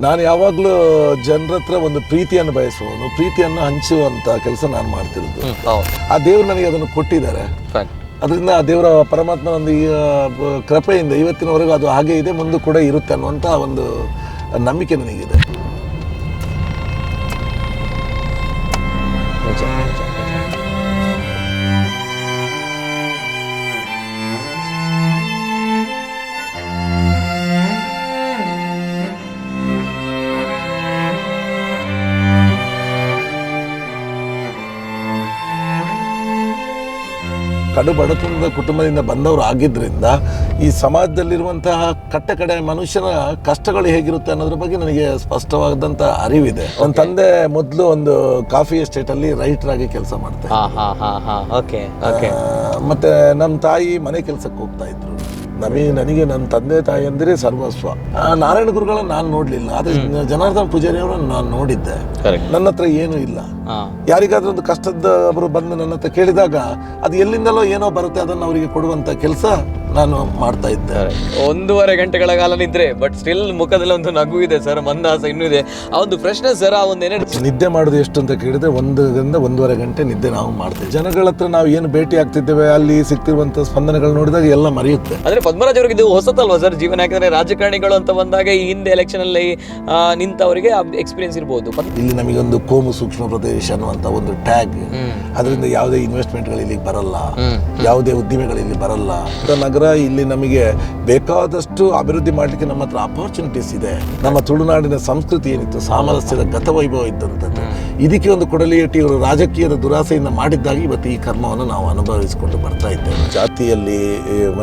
ನಾನು ಯಾವಾಗಲೂ ಜನರ ಹತ್ರ ಒಂದು ಪ್ರೀತಿಯನ್ನು ಬಯಸುವನು, ಪ್ರೀತಿಯನ್ನು ಹಂಚುವಂಥ ಕೆಲಸ ನಾನು ಮಾಡ್ತಿರೋದು. ಆ ದೇವರು ನನಗೆ ಅದನ್ನು ಕೊಟ್ಟಿದ್ದಾರೆ. ಅದರಿಂದ ಆ ದೇವರ ಪರಮಾತ್ಮ ಒಂದು ಕೃಪೆಯಿಂದ ಇವತ್ತಿನವರೆಗೂ ಅದು ಹಾಗೆ ಇದೆ, ಮುಂದೆ ಕೂಡ ಇರುತ್ತೆ ಅನ್ನುವಂಥ ಒಂದು ನಂಬಿಕೆ ನನಗಿದೆ. ಕಡು ಬಡತನದ ಕುಟುಂಬದಿಂದ ಬಂದವರು ಆಗಿದ್ದರಿಂದ ಈ ಸಮಾಜದಲ್ಲಿರುವಂತಹ ಕಟ್ಟಕಡೆ ಮನುಷ್ಯನ ಕಷ್ಟಗಳು ಹೇಗಿರುತ್ತೆ ಅನ್ನೋದ್ರ ಬಗ್ಗೆ ನನಗೆ ಸ್ಪಷ್ಟವಾದಂಥ ಅರಿವಿದೆ. ನನ್ನ ತಂದೆ ಮೊದಲು ಒಂದು ಕಾಫಿ ಎಸ್ಟೇಟಲ್ಲಿ ರೈಟರ್ ಆಗಿ ಕೆಲಸ ಮಾಡ್ತಾರೆ. ಮತ್ತೆ ನಮ್ಮ ತಾಯಿ ಮನೆ ಕೆಲಸಕ್ಕೆ ಹೋಗ್ತಾ ಇದ್ರು. ನನಗೆ ನನ್ನ ತಂದೆ ತಾಯಿ ಅಂದರೆ ಸರ್ವಸ್ವ. ನಾರಾಯಣ ಗುರುಗಳನ್ನ ನಾನು ನೋಡಲಿಲ್ಲ, ಆದರೆ ಜನಾರ್ದನ್ ಪೂಜಾರಿ ಅವರನ್ನು ನಾನು ನೋಡಿದ್ದೆ. ನನ್ನ ಹತ್ರ ಏನೂ ಇಲ್ಲ. ಯಾರಿಗಾದ್ರೂ ಒಂದು ಕಷ್ಟದವರು ಬಂದು ನನ್ನ ಹತ್ರ ಕೇಳಿದಾಗ ಅದು ಎಲ್ಲಿಂದಲೋ ಏನೋ ಬರುತ್ತೆ, ಅದನ್ನು ಅವರಿಗೆ ಕೊಡುವಂಥ ಕೆಲಸ ನಾನು ಮಾಡ್ತಾ ಇದ್ದೆ. 1.5 ಗಂಟೆಗಳ ಕಾಲ ನಿದ್ರೆ, ಬಟ್ ಸ್ಟಿಲ್ ಮುಖದಲ್ಲಿ ಒಂದು ನಗು ಇದೆ ಸರ್, ಮಂದಹಾಸ ಇನ್ನೂ ಇದೆ. ಆ ಒಂದು ಪ್ರಶ್ನೆ ಸರ್, ಆ ಒಂದು ಎನರ್ಜಿ. ನಿದ್ದೆ ಮಾಡೋದು ಎಷ್ಟು ಅಂತ ಕೇಳಿದ್ರೆ 1.5 ಗಂಟೆ ನಿದ್ದೆ ನಾವು ಮಾಡ್ತೇವೆ. ಜನಗಳ ಹತ್ರ ನಾವು ಏನು ಭೇಟಿ ಆಗ್ತಿದ್ದೇವೆ, ಅಲ್ಲಿ ಸಿಗ್ತಿರುವಂಥ ಸ್ಪಂದನೆಗಳು ನೋಡಿದಾಗ ಎಲ್ಲ ಮರೆಯುತ್ತೆ. ಅಂದ್ರೆ ಪದ್ಮರಾಜ್ ಅವ್ರಿಗೆ ಇದು ಹೊಸತಲ್ವಾ ಸರ್ ಜೀವನ? ಯಾಕಂದ್ರೆ ರಾಜಕಾರಣಿಗಳು ಅಂತ ಬಂದಾಗ ಈ ಹಿಂದೆ ಎಲೆಕ್ಷನ್ ಅಲ್ಲಿ ನಿಂತವರಿಗೆ ಎಕ್ಸ್ಪೀರಿಯನ್ಸ್ ಇರಬಹುದು. ಇಲ್ಲಿ ನಮಗೊಂದು ಕೋಮು ಸೂಕ್ಷ್ಮ ಪ್ರದೇಶ ಅನ್ನುವಂತ ಒಂದು ಟ್ಯಾಗ್, ಅದರಿಂದ ಯಾವುದೇ ಇನ್ವೆಸ್ಟ್ಮೆಂಟ್ಗಳು ಇಲ್ಲಿ ಬರಲ್ಲ, ಯಾವುದೇ ಉದ್ದಿಮೆಗಳು ಇಲ್ಲಿ ಬರಲ್ಲ. ನಗರ ಇಲ್ಲಿ ನಮಗೆ ಬೇಕಾದಷ್ಟು ಅಭಿವೃದ್ಧಿ ಮಾಡಲಿಕ್ಕೆ ನಮ್ಮ ಹತ್ರ ಅಪರ್ಚುನಿಟೀಸ್ ಇದೆ. ನಮ್ಮ ತುಳುನಾಡಿನ ಸಂಸ್ಕೃತಿ ಏನಿತ್ತು, ಸಾಮರಸ್ಯದ ಗತವೈಭವ ಇದ್ದಂಥದ್ದು, ಇದಕ್ಕೆ ಒಂದು ಕೊಡಲಿಯೇಟಿ ಇವರು ರಾಜಕೀಯದ ದುರಾಸೆಯಿಂದ ಮಾಡಿದ್ದಾಗಿ ಇವತ್ತು ಈ ಕರ್ಮವನ್ನು ನಾವು ಅನುಭವಿಸಿಕೊಂಡು ಬರ್ತಾ ಇದ್ದೇವೆ. ಜಾತಿಯಲ್ಲಿ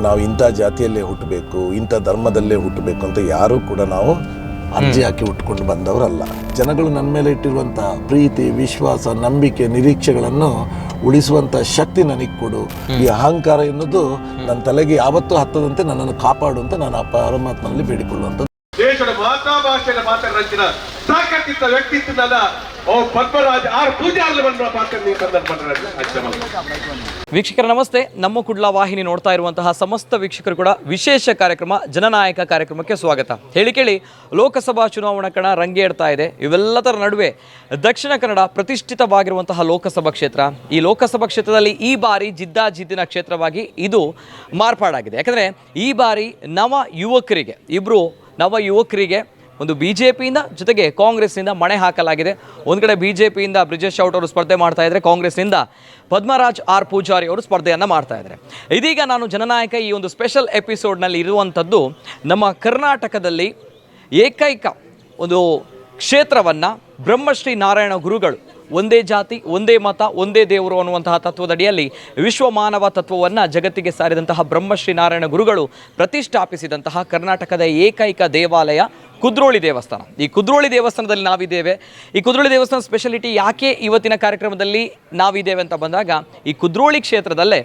ನಾವು ಇಂಥ ಜಾತಿಯಲ್ಲೇ ಹುಟ್ಟಬೇಕು, ಇಂಥ ಧರ್ಮದಲ್ಲೇ ಹುಟ್ಟಬೇಕು ಅಂತ ಯಾರೂ ಕೂಡ ನಾವು ಅರ್ಜಿ ಹಾಕಿ ಹುಟ್ಕೊಂಡು ಬಂದವರಲ್ಲ. ಜನಗಳು ನನ್ನ ಮೇಲೆ ಇಟ್ಟಿರುವಂಥ ಪ್ರೀತಿ, ವಿಶ್ವಾಸ, ನಂಬಿಕೆ, ನಿರೀಕ್ಷೆಗಳನ್ನು ಉಳಿಸುವಂಥ ಶಕ್ತಿ ನನಗೆ ಕೊಡು. ಈ ಅಹಂಕಾರ ಎನ್ನುವುದು ನನ್ನ ತಲೆಗೆ ಯಾವತ್ತೂ ಹತ್ತದಂತೆ ನನ್ನನ್ನು ಕಾಪಾಡು ಅಂತ ನಾನು ಆ ಪರಮಾತ್ಮನಲ್ಲಿ ಬೇಡಿಕೊಳ್ಳುವಂಥದ್ದು. ದೇಶದ ಮಾತಾ ಭಾಷೆಯಲ್ಲಿ ಮಾತಾಡಿದ ಸಾಕತ್ತಿದ್ದ ವ್ಯಕ್ತಿತ್ವದ ಪದ್ಮರಾಜ್ ಆರ್ ಪೂಜಾರಿ ವೀಕ್ಷಕರ ನಮಸ್ತೆ. ನಮ್ಮ ಕುಡ್ಲ ವಾಹಿನಿ ನೋಡ್ತಾ ಇರುವಂತಹ ಸಮಸ್ತ ವೀಕ್ಷಕರು ಕೂಡ ವಿಶೇಷ ಕಾರ್ಯಕ್ರಮ ಜನನಾಯಕ ಕಾರ್ಯಕ್ರಮಕ್ಕೆ ಸ್ವಾಗತ. ಹೇಳಿ ಕೇಳಿ, ಲೋಕಸಭಾ ಚುನಾವಣಾ ಕಣ ರಂಗೇಡ್ತಾ ಇದೆ. ಇವೆಲ್ಲದರ ನಡುವೆ ದಕ್ಷಿಣ ಕನ್ನಡ ಪ್ರತಿಷ್ಠಿತವಾಗಿರುವಂತಹ ಲೋಕಸಭಾ ಕ್ಷೇತ್ರ, ಈ ಲೋಕಸಭಾ ಕ್ಷೇತ್ರದಲ್ಲಿ ಈ ಬಾರಿ ಜಿದ್ದಾಜಿದ್ದಿನ ಕ್ಷೇತ್ರವಾಗಿ ಇದು ಮಾರ್ಪಾಡಾಗಿದೆ. ಯಾಕಂದರೆ ಈ ಬಾರಿ ಇಬ್ಬರು ನವ ಯುವಕರಿಗೆ ಒಂದು BJPಯಿಂದ ಜೊತೆಗೆ ಕಾಂಗ್ರೆಸ್ನಿಂದ ಮಣೆ ಹಾಕಲಾಗಿದೆ. ಒಂದು ಕಡೆ BJPಯಿಂದ ಬ್ರಿಜೇಶ್ ಶೌಟ್ ಅವರು ಸ್ಪರ್ಧೆ ಮಾಡ್ತಾ ಇದ್ದಾರೆ, ಕಾಂಗ್ರೆಸ್ನಿಂದ ಪದ್ಮರಾಜ್ ಆರ್ ಪೂಜಾರಿ ಅವರು ಸ್ಪರ್ಧೆಯನ್ನು ಮಾಡ್ತಾ ಇದ್ದಾರೆ. ಇದೀಗ ನಾನು ಜನನಾಯಕ ಈ ಒಂದು ಸ್ಪೆಷಲ್ ಎಪಿಸೋಡ್ನಲ್ಲಿ ಇರುವಂಥದ್ದು ನಮ್ಮ ಕರ್ನಾಟಕದಲ್ಲಿ ಏಕೈಕ ಒಂದು ಕ್ಷೇತ್ರವನ್ನು ಬ್ರಹ್ಮಶ್ರೀ ನಾರಾಯಣ ಗುರುಗಳು ಒಂದೇ ಜಾತಿ, ಒಂದೇ ಮತ, ಒಂದೇ ದೇವರು ಅನ್ನುವಂತಹ ತತ್ವದಡಿಯಲ್ಲಿ ವಿಶ್ವ ಮಾನವ ತತ್ವವನ್ನು ಜಗತ್ತಿಗೆ ಸಾರಿದಂತಹ ಬ್ರಹ್ಮಶ್ರೀ ನಾರಾಯಣ ಗುರುಗಳು ಪ್ರತಿಷ್ಠಾಪಿಸಿದಂತಹ ಕರ್ನಾಟಕದ ಏಕೈಕ ದೇವಾಲಯ ಕುದ್ರೋಳಿ ದೇವಸ್ಥಾನ. ಈ ಕುದ್ರೋಳಿ ದೇವಸ್ಥಾನದಲ್ಲಿ ನಾವಿದ್ದೇವೆ. ಈ ಕುದ್ರೋಳಿ ದೇವಸ್ಥಾನ ಸ್ಪೆಷಾಲಿಟಿ ಯಾಕೆ ಇವತ್ತಿನ ಕಾರ್ಯಕ್ರಮದಲ್ಲಿ ನಾವಿದ್ದೇವೆ ಅಂತ ಬಂದಾಗ, ಈ ಕುದ್ರೋಳಿ ಕ್ಷೇತ್ರದಲ್ಲೇ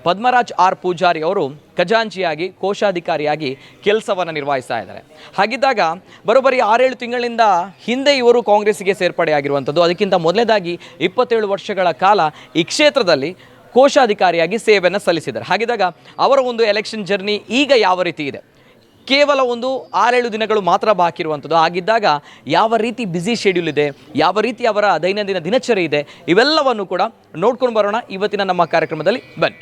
ಪದ್ಮರಾಜ್ ಆರ್ ಪೂಜಾರಿ ಅವರು ಖಜಾಂಚಿಯಾಗಿ, ಕೋಶಾಧಿಕಾರಿಯಾಗಿ ಕೆಲಸವನ್ನು ನಿರ್ವಹಿಸ್ತಾ ಇದ್ದಾರೆ. ಹಾಗಿದ್ದಾಗ ಬರೋಬ್ಬರಿ 6-7 ತಿಂಗಳಿಂದ ಹಿಂದೆ ಇವರು ಕಾಂಗ್ರೆಸ್ಸಿಗೆ ಸೇರ್ಪಡೆಯಾಗಿರುವಂಥದ್ದು. ಅದಕ್ಕಿಂತ ಮೊದಲನೇದಾಗಿ 27 ವರ್ಷಗಳ ಕಾಲ ಈ ಕ್ಷೇತ್ರದಲ್ಲಿ ಕೋಶಾಧಿಕಾರಿಯಾಗಿ ಸೇವೆಯನ್ನು ಸಲ್ಲಿಸಿದ್ದಾರೆ. ಹಾಗಿದ್ದಾಗ ಅವರ ಒಂದು ಎಲೆಕ್ಷನ್ ಜರ್ನಿ ಈಗ ಯಾವ ರೀತಿ ಇದೆ? ಕೇವಲ ಒಂದು 6-7 ದಿನಗಳು ಮಾತ್ರ ಬಾಕಿ ಇರುವಂಥದ್ದು. ಆಗಿದ್ದಾಗ ಯಾವ ರೀತಿ ಬ್ಯುಸಿ ಶೆಡ್ಯೂಲ್ ಇದೆ, ಯಾವ ರೀತಿ ಅವರ ದೈನಂದಿನ ದಿನಚರಿ ಇದೆ, ಇವೆಲ್ಲವನ್ನು ಕೂಡ ನೋಡ್ಕೊಂಡು ಬರೋಣ ಇವತ್ತಿನ ನಮ್ಮ ಕಾರ್ಯಕ್ರಮದಲ್ಲಿ. ಬನ್ನಿ.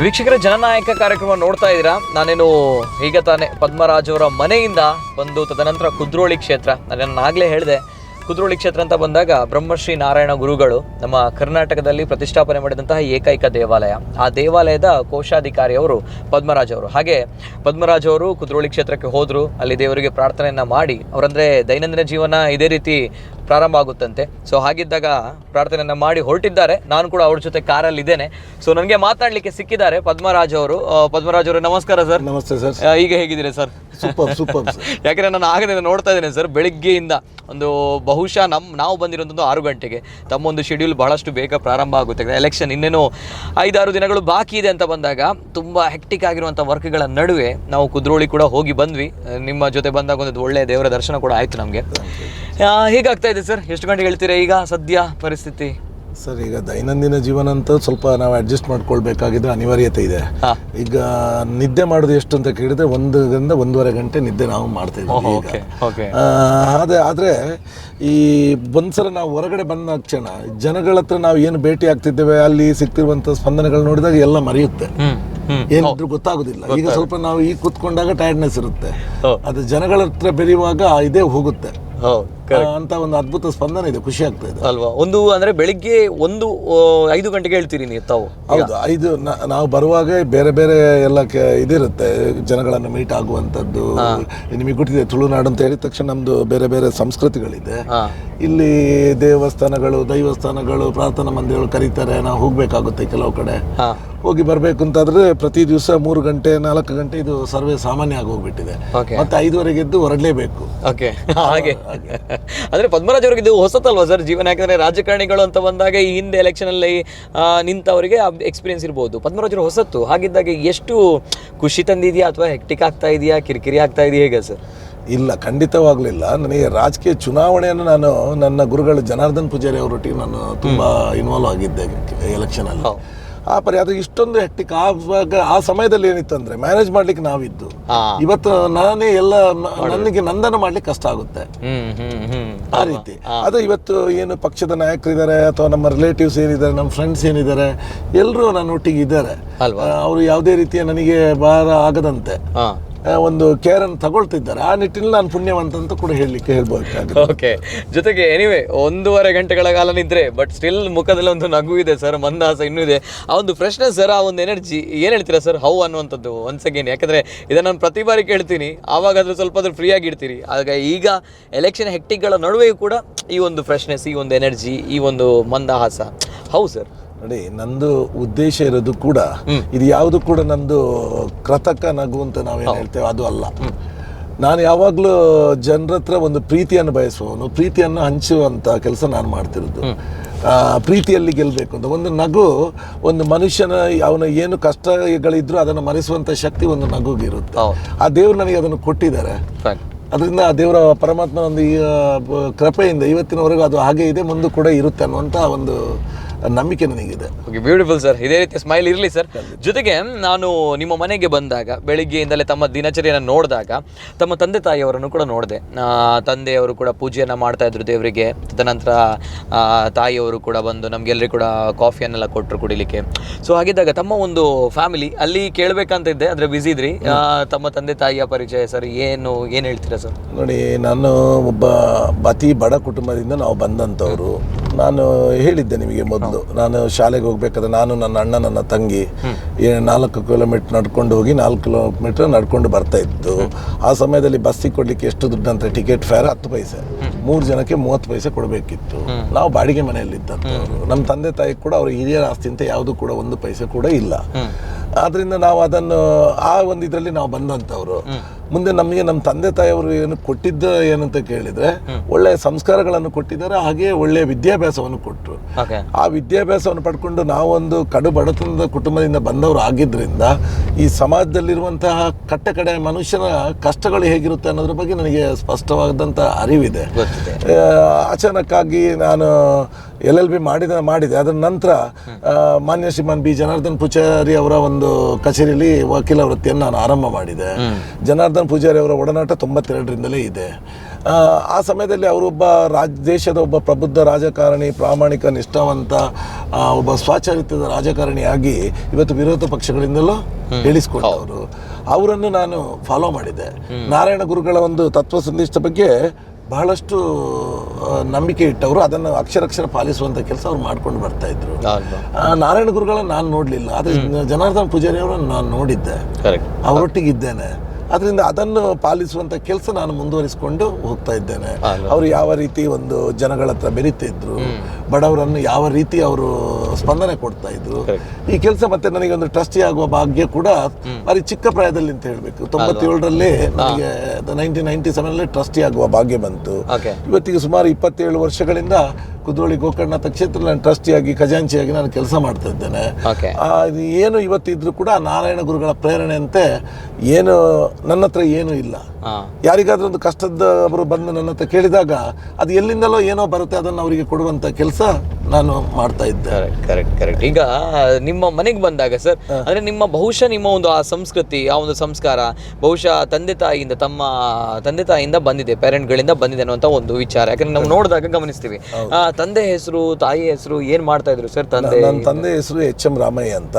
ವೀಕ್ಷಕರ, ಜನನಾಯಕ ಕಾರ್ಯಕ್ರಮ ನೋಡ್ತಾ ಇದ್ದೀರಾ. ನಾನೇನು ಈಗ ತಾನೇ ಪದ್ಮರಾಜ್ ಅವರ ಮನೆಯಿಂದ ಬಂದು ತದನಂತರ ಕುದ್ರೋಳಿ ಕ್ಷೇತ್ರ, ನಾನು ಆಗಲೇ ಹೇಳಿದೆ, ಕುದ್ರೋಳಿ ಕ್ಷೇತ್ರ ಅಂತ ಬಂದಾಗ ಬ್ರಹ್ಮಶ್ರೀ ನಾರಾಯಣ ಗುರುಗಳು ನಮ್ಮ ಕರ್ನಾಟಕದಲ್ಲಿ ಪ್ರತಿಷ್ಠಾಪನೆ ಮಾಡಿದಂತಹ ಏಕೈಕ ದೇವಾಲಯ. ಆ ದೇವಾಲಯದ ಕೋಶಾಧಿಕಾರಿಯವರು ಪದ್ಮರಾಜ್ ಅವರು. ಹಾಗೆ ಪದ್ಮರಾಜ್ ಅವರು ಕುದ್ರೋಳಿ ಕ್ಷೇತ್ರಕ್ಕೆ ಹೋದರು, ಅಲ್ಲಿ ದೇವರಿಗೆ ಪ್ರಾರ್ಥನೆಯನ್ನು ಮಾಡಿ, ಅವರಂದರೆ ದೈನಂದಿನ ಜೀವನ ಇದೇ ರೀತಿ ಪ್ರಾರಂಭ ಆಗುತ್ತಂತೆ. ಸೊ ಹಾಗಿದ್ದಾಗ ಪ್ರಾರ್ಥನೆಯನ್ನು ಮಾಡಿ ಹೊರಟಿದ್ದಾರೆ. ನಾನು ಕೂಡ ಅವ್ರ ಜೊತೆ ಕಾರಲ್ಲಿ ಇದ್ದೇನೆ. ಸೊ ನನಗೆ ಮಾತಾಡಲಿಕ್ಕೆ ಸಿಕ್ಕಿದ್ದಾರೆ ಪದ್ಮರಾಜ್ ಅವರು. ಪದ್ಮರಾಜ್ ಅವರು ನಮಸ್ಕಾರ ಸರ್. ನಮಸ್ತೆ ಸರ್. ಈಗ ಹೇಗಿದ್ದೀರಿ ಸರ್? Super super sir. ಯಾಕಂದರೆ ನಾನು ಆಗದಿಂದ ನೋಡ್ತಾ ಇದ್ದೇನೆ ಸರ್, ಬೆಳಿಗ್ಗೆಯಿಂದ ಒಂದು ಬಹುಶಃ ನಾವು ಬಂದಿರೋದು 6 ಗಂಟೆಗೆ. ತಮ್ಮೊಂದು ಶೆಡ್ಯೂಲ್ ಬಹಳಷ್ಟು ಬೇಗ ಪ್ರಾರಂಭ ಆಗುತ್ತೆ. ಎಲೆಕ್ಷನ್ ಇನ್ನೇನು 5-6 ದಿನಗಳು ಬಾಕಿ ಇದೆ ಅಂತ ಬಂದಾಗ ತುಂಬ ಹೆಕ್ಟಿಕ್ ಆಗಿರುವಂಥ ವರ್ಕ್ಗಳ ನಡುವೆ ನಾವು ಕುದ್ರೋಳಿ ಕೂಡ ಹೋಗಿ ಬಂದ್ವಿ. ನಿಮ್ಮ ಜೊತೆ ಬಂದಾಗ ಒಂದು ಒಳ್ಳೆಯ ದೇವರ ದರ್ಶನ ಕೂಡ ಆಯಿತು ನಮಗೆ. ಹೇಗಾಗ್ತಾ ಇದೆ ಸರ್? ಎಷ್ಟು ಗಂಟೆಗೆ ಹೇಳ್ತೀರಾ ಈಗ ಸದ್ಯ ಪರಿಸ್ಥಿತಿ? ಸರ್, ಈಗ ದೈನಂದಿನ ಜೀವನ ಅಂತ ಸ್ವಲ್ಪ ನಾವು ಅಡ್ಜಸ್ಟ್ ಮಾಡ್ಕೊಳ್ಬೇಕಾಗಿದ್ದು ಅನಿವಾರ್ಯತೆ ಇದೆ. ಈಗ ನಿದ್ದೆ ಮಾಡೋದು ಎಷ್ಟು ಅಂತ ಕೇಳಿದ್ರೆ 1 ರಿಂದ 1.5 ಗಂಟೆ ನಿದ್ದೆ ನಾವು ಮಾಡ್ತಾ ಇದ್ದೀವಿ ಈಗ. ಆದರೆ ಈ ಒಂದ್ಸಲ ನಾವು ಹೊರಗಡೆ ಬಂದ ಕ್ಷಣ ಜನಗಳ ಹತ್ರ ನಾವು ಏನು ಭೇಟಿ ಆಗ್ತಿದ್ದೇವೆ, ಅಲ್ಲಿ ಸಿಗ್ತಿರುವಂಥ ಸ್ಪಂದನೆಗಳು ನೋಡಿದಾಗ ಎಲ್ಲ ಮರೆಯುತ್ತೆ, ಏನಿದ್ರು ಗೊತ್ತಾಗೋದಿಲ್ಲ. ಈಗ ಸ್ವಲ್ಪ ನಾವು ಈ ಕೂತ್ಕೊಂಡಾಗ ಟೈರ್ಡ್ನೆಸ್ ಇರುತ್ತೆ, ಅದು ಜನಗಳ ಹತ್ರ ಬೆರೆಯುವಾಗ ಇದೇ ಹೋಗುತ್ತೆ ಅಂತ ಒಂದು ಅದ್ಭುತ ಸ್ಪಂದನೆ ಇದೆ. ಖುಷಿ ಆಗ್ತಾ ಇದೆ ಅಲ್ವಾ? ಒಂದು ಅಂದ್ರೆ ಬೆಳಿಗ್ಗೆ 5 ಗಂಟೆಗೆ ಹೇಳ್ತೀರಿ ನೀವು ತಾವು? ಹೌದು, 5 ನಾವು ಬರುವಾಗ ಬೇರೆ ಬೇರೆ ಎಲ್ಲ ಇದಿರುತ್ತೆ, ಜನಗಳನ್ನು ಮೀಟ್ ಆಗುವಂಥದ್ದು. ನಿಮಗೆ ಗೊತ್ತಿದೆ, ತುಳುನಾಡು ಅಂತ ಹೇಳಿದ ತಕ್ಷಣ ನಮ್ದು ಬೇರೆ ಬೇರೆ ಸಂಸ್ಕೃತಿಗಳಿದೆ. ಇಲ್ಲಿ ದೇವಸ್ಥಾನಗಳು, ದೈವಸ್ಥಾನಗಳು, ಪ್ರಾರ್ಥನಾ ಮಂದಿರಗಳು ಕರೀತಾರೆ, ನಾವು ಹೋಗ್ಬೇಕಾಗುತ್ತೆ. ಕೆಲವು ಕಡೆ ಹೋಗಿ ಬರ್ಬೇಕು ಅಂತಾದ್ರೆ ಪ್ರತಿ ದಿವಸ 3 ಗಂಟೆ 4 ಗಂಟೆ ಇದು ಸರ್ವೇ ಸಾಮಾನ್ಯ ಆಗಿ ಹೋಗ್ಬಿಟ್ಟಿದೆ. ಮತ್ತೆ 5:30 ಎದ್ದು ಹೊರಡಲೇಬೇಕು. ಹಾಗೆ ಅಂದ್ರೆ ಪದ್ಮರಾಜ್ ಅವ್ರಿಗೆ ಇದು ಹೊಸತಲ್ವಾ ಸರ್ ಜೀವನ? ಯಾಕಂದ್ರೆ ರಾಜಕಾರಣಿಗಳು ಅಂತ ಬಂದಾಗ ಈ ಹಿಂದೆ ಎಲೆಕ್ಷನ್ ಅಲ್ಲಿ ನಿಂತವರಿಗೆ ಎಕ್ಸ್ಪೀರಿಯನ್ಸ್ ಇರ್ಬೋದು, ಪದ್ಮರಾಜ್ ಅವರು ಹೊಸತ್ತು. ಹಾಗಿದ್ದಾಗ ಎಷ್ಟು ಖುಷಿ ತಂದಿದೆಯಾ ಅಥವಾ ಹೆಕ್ಟಿಕ್ ಆಗ್ತಾ ಇದೆಯಾ, ಕಿರಿಕಿರಿ ಆಗ್ತಾ ಇದೆಯಾ, ಹೇಗೆ ಸರ್? ಇಲ್ಲ, ಖಂಡಿತವಾಗಲಿಲ್ಲ. ನನಗೆ ರಾಜಕೀಯ ಚುನಾವಣೆಯನ್ನು ನಾನು ನನ್ನ ಗುರುಗಳು ಜನಾರ್ದನ್ ಪೂಜಾರಿ ಅವರೊಟ್ಟಿಗೆ ನಾನು ತುಂಬ ಇನ್ವಾಲ್ವ್ ಆಗಿದ್ದೆ ಎಲೆಕ್ಷನಲ್ಲಿ. ಅದು ಇಷ್ಟೊಂದು ಹೆಕ್ಟಿಕ್ ಆಗುವಾಗ ಆ ಸಮಯದಲ್ಲಿ ಏನಿತ್ತು ಅಂದ್ರೆ ಮ್ಯಾನೇಜ್ ಮಾಡ್ಲಿಕ್ಕೆ ನಾವಿದ್ದು. ಇವತ್ತು ನಾನೇ ಎಲ್ಲ ನನಗೆ ನಂದನ ಮಾಡ್ಲಿಕ್ಕೆ ಕಷ್ಟ ಆಗುತ್ತೆ ಆ ರೀತಿ. ಅದು ಇವತ್ತು ಏನು ಪಕ್ಷದ ನಾಯಕರಿದ್ದಾರೆ ಅಥವಾ ನಮ್ಮ ರಿಲೇಟಿವ್ಸ್ ಏನಿದ್ದಾರೆ, ನಮ್ಮ ಫ್ರೆಂಡ್ಸ್ ಏನಿದ್ದಾರೆ, ಎಲ್ಲರೂ ನನ್ನ ಒಟ್ಟಿಗೆ ಇದ್ದಾರೆ. ಅವರು ಯಾವುದೇ ರೀತಿಯ ನನಗೆ ಭಾರ ಆಗದಂತೆ ಒಂದು ಕೇರ್ ಅನ್ನು ತಗೊಳ್ತಿದ್ದಾರೆ. ಆ ನಿಟ್ಟಿನಲ್ಲಿ ನಾನು ಪುಣ್ಯವಂತ ಅಂತ ಕೂಡ ಹೇಳ್ಬೇಕಾಗುತ್ತೆ. ಓಕೆ. ಜೊತೆಗೆ ಎನಿವೆ 1.5 ಗಂಟೆಗಳ ಕಾಲ ನಿದ್ರೆ, ಬಟ್ ಸ್ಟಿಲ್ ಮುಖದಲ್ಲಿ ಒಂದು ನಗು ಇದೆ ಸರ್, ಮಂದಹಾಸ ಇನ್ನೂ ಇದೆ. ಆ ಒಂದು ಫ್ರೆಶ್ನೆಸ್ ಸರ್, ಆ ಒಂದು ಎನರ್ಜಿ ಏನು ಹೇಳ್ತೀರಾ ಸರ್? ಹೌ ಅನ್ನುವಂಥದ್ದು ಒನ್ಸ್ ಅಗೇನ್, ಯಾಕಂದರೆ ಇದನ್ನು ನಾನು ಪ್ರತಿ ಬಾರಿ ಕೇಳ್ತೀನಿ, ಆವಾಗಾದ್ರೂ ಸ್ವಲ್ಪ ಆದ್ರೂ ಫ್ರೀ ಆಗಿರ್ತೀರಿ. ಆಗ ಈಗ ಎಲೆಕ್ಷನ್ ಹೆಕ್ಟಿಕ್ಗಳ ನಡುವೆಯೂ ಕೂಡ ಈ ಒಂದು ಫ್ರೆಶ್ನೆಸ್, ಈ ಒಂದು ಎನರ್ಜಿ, ಈ ಒಂದು ಮಂದಹಾಸ, ಹೌ ಸರ್? ನೋಡಿ, ನಂದು ಉದ್ದೇಶ ಇರೋದು ಕೂಡ ಇದು ಯಾವುದು ಕೂಡ ನಂದು ಕೃತಕ ನಗು ಅಂತ ನಾವೇನು ಹೇಳ್ತೇವೆ ಅದು ಅಲ್ಲ. ನಾನು ಯಾವಾಗಲೂ ಜನರ ಹತ್ರ ಒಂದು ಪ್ರೀತಿಯನ್ನು ಬಯಸುವವನು, ಪ್ರೀತಿಯನ್ನು ಹಂಚುವಂಥ ಕೆಲಸ ನಾನು ಮಾಡ್ತಿರೋದು. ಪ್ರೀತಿಯಲ್ಲಿ ಗೆಲ್ಲಬೇಕು ಅಂತ. ಒಂದು ನಗು ಒಂದು ಮನುಷ್ಯನ ಅವನ ಏನು ಕಷ್ಟಗಳಿದ್ರೂ ಅದನ್ನು ಮರೆಸುವಂಥ ಶಕ್ತಿ ಒಂದು ನಗುಗಿರುತ್ತೆ. ಆ ದೇವರು ನನಗೆ ಅದನ್ನು ಕೊಟ್ಟಿದ್ದಾರೆ. ಅದರಿಂದ ಆ ದೇವರ ಪರಮಾತ್ಮ ಒಂದು ಕೃಪೆಯಿಂದ ಇವತ್ತಿನವರೆಗೂ ಅದು ಹಾಗೆ ಇದೆ, ಮುಂದೆ ಕೂಡ ಇರುತ್ತೆ ಅನ್ನುವಂಥ ಒಂದು ನಂಬಿಕೆ ನನಗಿದೆ. Okay, beautiful sir. ಇದೇ ರೀತಿ ಸ್ಮೈಲ್ ಇರಲಿ ಸರ್. ಜೊತೆಗೆ ನಾನು ನಿಮ್ಮ ಮನೆಗೆ ಬಂದಾಗ ಬೆಳಿಗ್ಗೆಯಿಂದಲೇ ತಮ್ಮ ದಿನಚರಿಯನ್ನು ನೋಡಿದಾಗ ತಮ್ಮ ತಂದೆ ತಾಯಿಯವರನ್ನು ಕೂಡ ನೋಡಿದೆ. ತಂದೆಯವರು ಕೂಡ ಪೂಜೆಯನ್ನು ಮಾಡ್ತಾ ಇದ್ರು ದೇವರಿಗೆ. ತದನಂತರ ತಾಯಿಯವರು ಕೂಡ ಬಂದು ನಮಗೆಲ್ಲರಿಗೂ ಕೂಡ ಕಾಫಿಯನ್ನೆಲ್ಲ ಕೊಟ್ಟರು ಕುಡಿಲಿಕ್ಕೆ. ಸೊ ಹಾಗಿದ್ದಾಗ ತಮ್ಮ ಒಂದು ಫ್ಯಾಮಿಲಿ ಅಲ್ಲಿ ಕೇಳಬೇಕಂತ ಇದ್ದೆ, ಆದರೆ ಬ್ಯುಸಿ ಇದ್ರಿ. ತಮ್ಮ ತಂದೆ ತಾಯಿಯ ಪರಿಚಯ ಸರ್ ಏನು ಹೇಳ್ತೀರಾ ಸರ್? ನೋಡಿ, ನಾನು ಒಬ್ಬ ಅತಿ ಬಡ ಕುಟುಂಬದಿಂದ ನಾವು ಬಂದಂಥವ್ರು. ನಾನು ಹೇಳಿದ್ದೆ ನಿಮಗೆ ಮೊದಲು, ನಾನು ಶಾಲೆಗೆ ಹೋಗ್ಬೇಕಾದ್ರೆ ನಾನು, ನನ್ನ ಅಣ್ಣ, ನನ್ನ ತಂಗಿ 4 ಕಿಲೋಮೀಟರ್ ನಡ್ಕೊಂಡು ಹೋಗಿ 4 ಕಿಲೋಮೀಟರ್ ನಡ್ಕೊಂಡು ಬರ್ತಾ ಇದ್ದು. ಆ ಸಮಯದಲ್ಲಿ ಬಸ್ಸಿಗೆ ಕೊಡ್ಲಿಕ್ಕೆ ಎಷ್ಟು ದುಡ್ಡು ಅಂತ, ಟಿಕೆಟ್ ಫೇರ್ 10 ಪೈಸೆ, 3 ಜನಕ್ಕೆ 30 ಪೈಸೆ ಕೊಡಬೇಕಿತ್ತು. ನಾವು ಬಾಡಿಗೆ ಮನೆಯಲ್ಲಿ ಇದ್ದಂಥವ್ರು. ನಮ್ಮ ತಂದೆ ತಾಯಿ ಕೂಡ ಅವ್ರ ಹಿರಿಯರ ಆಸ್ತಿ ಅಂತ ಯಾವುದು ಕೂಡ 1 ಪೈಸೆ ಕೂಡ ಇಲ್ಲ. ಆದ್ರಿಂದ ನಾವು ಅದನ್ನು ಆ ಒಂದು ಇದರಲ್ಲಿ ನಾವು ಬಂದಂಥವ್ರು. ಮುಂದೆ ನಮಗೆ ನಮ್ಮ ತಂದೆ ತಾಯಿಯವರು ಏನು ಕೊಟ್ಟಿದ್ದ ಏನಂತ ಕೇಳಿದ್ರೆ ಒಳ್ಳೆಯ ಸಂಸ್ಕಾರಗಳನ್ನು ಕೊಟ್ಟಿದ್ದಾರೆ, ಹಾಗೆ ಒಳ್ಳೆಯ ವಿದ್ಯಾಭ್ಯಾಸವನ್ನು ಕೊಟ್ಟರು. ಆ ವಿದ್ಯಾಭ್ಯಾಸವನ್ನು ಪಡ್ಕೊಂಡು ನಾವೊಂದು ಕಡು ಬಡತನದ ಕುಟುಂಬದಿಂದ ಬಂದವರು ಆಗಿದ್ದರಿಂದ ಈ ಸಮಾಜದಲ್ಲಿರುವಂತಹ ಕಟ್ಟಕಡೆ ಮನುಷ್ಯನ ಕಷ್ಟಗಳು ಹೇಗಿರುತ್ತೆ ಅನ್ನೋದ್ರ ಬಗ್ಗೆ ನನಗೆ ಸ್ಪಷ್ಟವಾದಂಥ ಅರಿವಿದೆ. ಅಚಾನಕ್ಕಾಗಿ ನಾನು LLB ಮಾಡಿದೆ. ಅದರ ನಂತರ ಮಾನ್ಯ ಶ್ರೀಮಾನ್ ಬಿ ಜನಾರ್ದನ್ ಪೂಜಾರಿ ಅವರ ಒಂದು ಕಚೇರಿಯಲ್ಲಿ ವಕೀಲ ವೃತ್ತಿಯನ್ನು ನಾನು ಆರಂಭ ಮಾಡಿದೆ. ಜನಾರ್ದನ್ ಜನಾರ್ದನ್ ಪೂಜಾರಿ ಅವರ ಒಡನಾಟ 92ರಿಂದಲೇ ಇದೆ. ಆ ಸಮಯದಲ್ಲಿ ಅವರೊಬ್ಬ ದೇಶದ ಒಬ್ಬ ಪ್ರಬುದ್ಧ ರಾಜಕಾರಣಿ, ಪ್ರಾಮಾಣಿಕ, ನಿಷ್ಠಾವಂತ, ಒಬ್ಬ ಸ್ವಚಾರಿತ್ಯದ ರಾಜಕಾರಣಿಯಾಗಿ ಇವತ್ತು ವಿರೋಧ ಪಕ್ಷಗಳಿಂದಲೂ ಹೇಳಿಸ್ಕೊಂಡವರು. ಅವರನ್ನು ನಾನು ಫಾಲೋ ಮಾಡಿದೆ. ನಾರಾಯಣ ಗುರುಗಳ ಒಂದು ತತ್ವ ಸಂದೇಶದ ಬಗ್ಗೆ ಬಹಳಷ್ಟು ನಂಬಿಕೆ ಇಟ್ಟವರು, ಅದನ್ನು ಅಕ್ಷರಕ್ಷರ ಪಾಲಿಸುವಂಥ ಕೆಲಸ ಅವ್ರು ಮಾಡ್ಕೊಂಡು ಬರ್ತಾ ಇದ್ರು. ನಾರಾಯಣ ಗುರುಗಳನ್ನ ನಾನು ನೋಡಲಿಲ್ಲ, ಆದರೆ ಜನಾರ್ದನ್ ಪೂಜಾರಿ ಅವರನ್ನು ನಾನು ನೋಡಿದ್ದೆ, ಅವರೊಟ್ಟಿಗೆ ಇದ್ದೇನೆ. ಅದರಿಂದ ಅದನ್ನು ಪಾಲಿಸುವಂಥ ಕೆಲಸ ನಾನು ಮುಂದುವರಿಸಿಕೊಂಡು ಹೋಗ್ತಾ ಇದ್ದೇನೆ. ಅವರು ಯಾವ ರೀತಿ ಒಂದು ಜನಗಳ ಹತ್ರ ಬೆರೀತಿದ್ರು, ಬಡವರನ್ನು ಯಾವ ರೀತಿ ಅವರು ಸ್ಪಂದನೆ ಕೊಡ್ತಾ ಇದ್ರು, ಈ ಕೆಲಸ ಮತ್ತೆ ನನಗೆ ಒಂದು ಟ್ರಸ್ಟಿ ಆಗುವ ಭಾಗ್ಯ ಕೂಡ ಭಾರಿ ಚಿಕ್ಕ ಪ್ರಾಯದಲ್ಲಿ ಅಂತ ಹೇಳಬೇಕು. 97ರಲ್ಲಿ ನನಗೆ 1997 ಟ್ರಸ್ಟಿ ಆಗುವ ಭಾಗ್ಯ ಬಂತು. ಇವತ್ತಿಗೆ ಸುಮಾರು 27 ವರ್ಷಗಳಿಂದ ಕುದ್ರೋಳಿ ಗೋಕರ್ಣನಾಥ ಕ್ಷೇತ್ರದಲ್ಲಿ ನಾನು ಟ್ರಸ್ಟಿಯಾಗಿ, ಖಜಾಂಚಿಯಾಗಿ ನಾನು ಕೆಲಸ ಮಾಡ್ತಾ ಇದ್ದೇನೆ. ಏನು ಇವತ್ತಿದ್ರು ಕೂಡ ನಾರಾಯಣ ಗುರುಗಳ ಪ್ರೇರಣೆಯಂತೆ ಏನು ನನ್ನ ಹತ್ರ ಏನೂ ಇಲ್ಲ. ಯಾರಿಗಾದ್ರೂ ಒಂದು ಕಷ್ಟದ ಅವರು ಬಂದು ನನ್ನ ಹತ್ರ ಕೇಳಿದಾಗ ಅದು ಎಲ್ಲಿಂದಲೋ ಏನೋ ಬರುತ್ತೆ, ಅದನ್ನು ಅವರಿಗೆ ಕೊಡುವಂತ ಕೆಲಸ ನಾನು ಮಾಡ್ತಾ ಇದ್ದೆ. ಕರೆಕ್ಟ್. ಈಗ ನಿಮ್ಮ ಮನೆಗೆ ಬಂದಾಗ ಸರ್, ಅಂದ್ರೆ ಬಹುಶಃ ನಿಮ್ಮ ಒಂದು ಆ ಸಂಸ್ಕೃತಿ, ಆ ಒಂದು ಸಂಸ್ಕಾರ ಬಹುಶಃ ತಂದೆ ತಾಯಿಯಿಂದ ಬಂದಿದೆ, ಪೇರೆಂಟ್ಗಳಿಂದ ಬಂದಿದೆ ಅನ್ನುವಂತ ಒಂದು ವಿಚಾರ. ಯಾಕಂದ್ರೆ ನಾವು ನೋಡಿದಾಗ ಗಮನಿಸ್ತೀವಿ, ತಂದೆ ಹೆಸರು, ತಾಯಿ ಹೆಸರು ಏನ್ ಮಾಡ್ತಾ ಇದ್ರು ಸರ್? ನನ್ನ ತಂದೆ ಹೆಸರು HM ರಾಮಯ್ಯ ಅಂತ,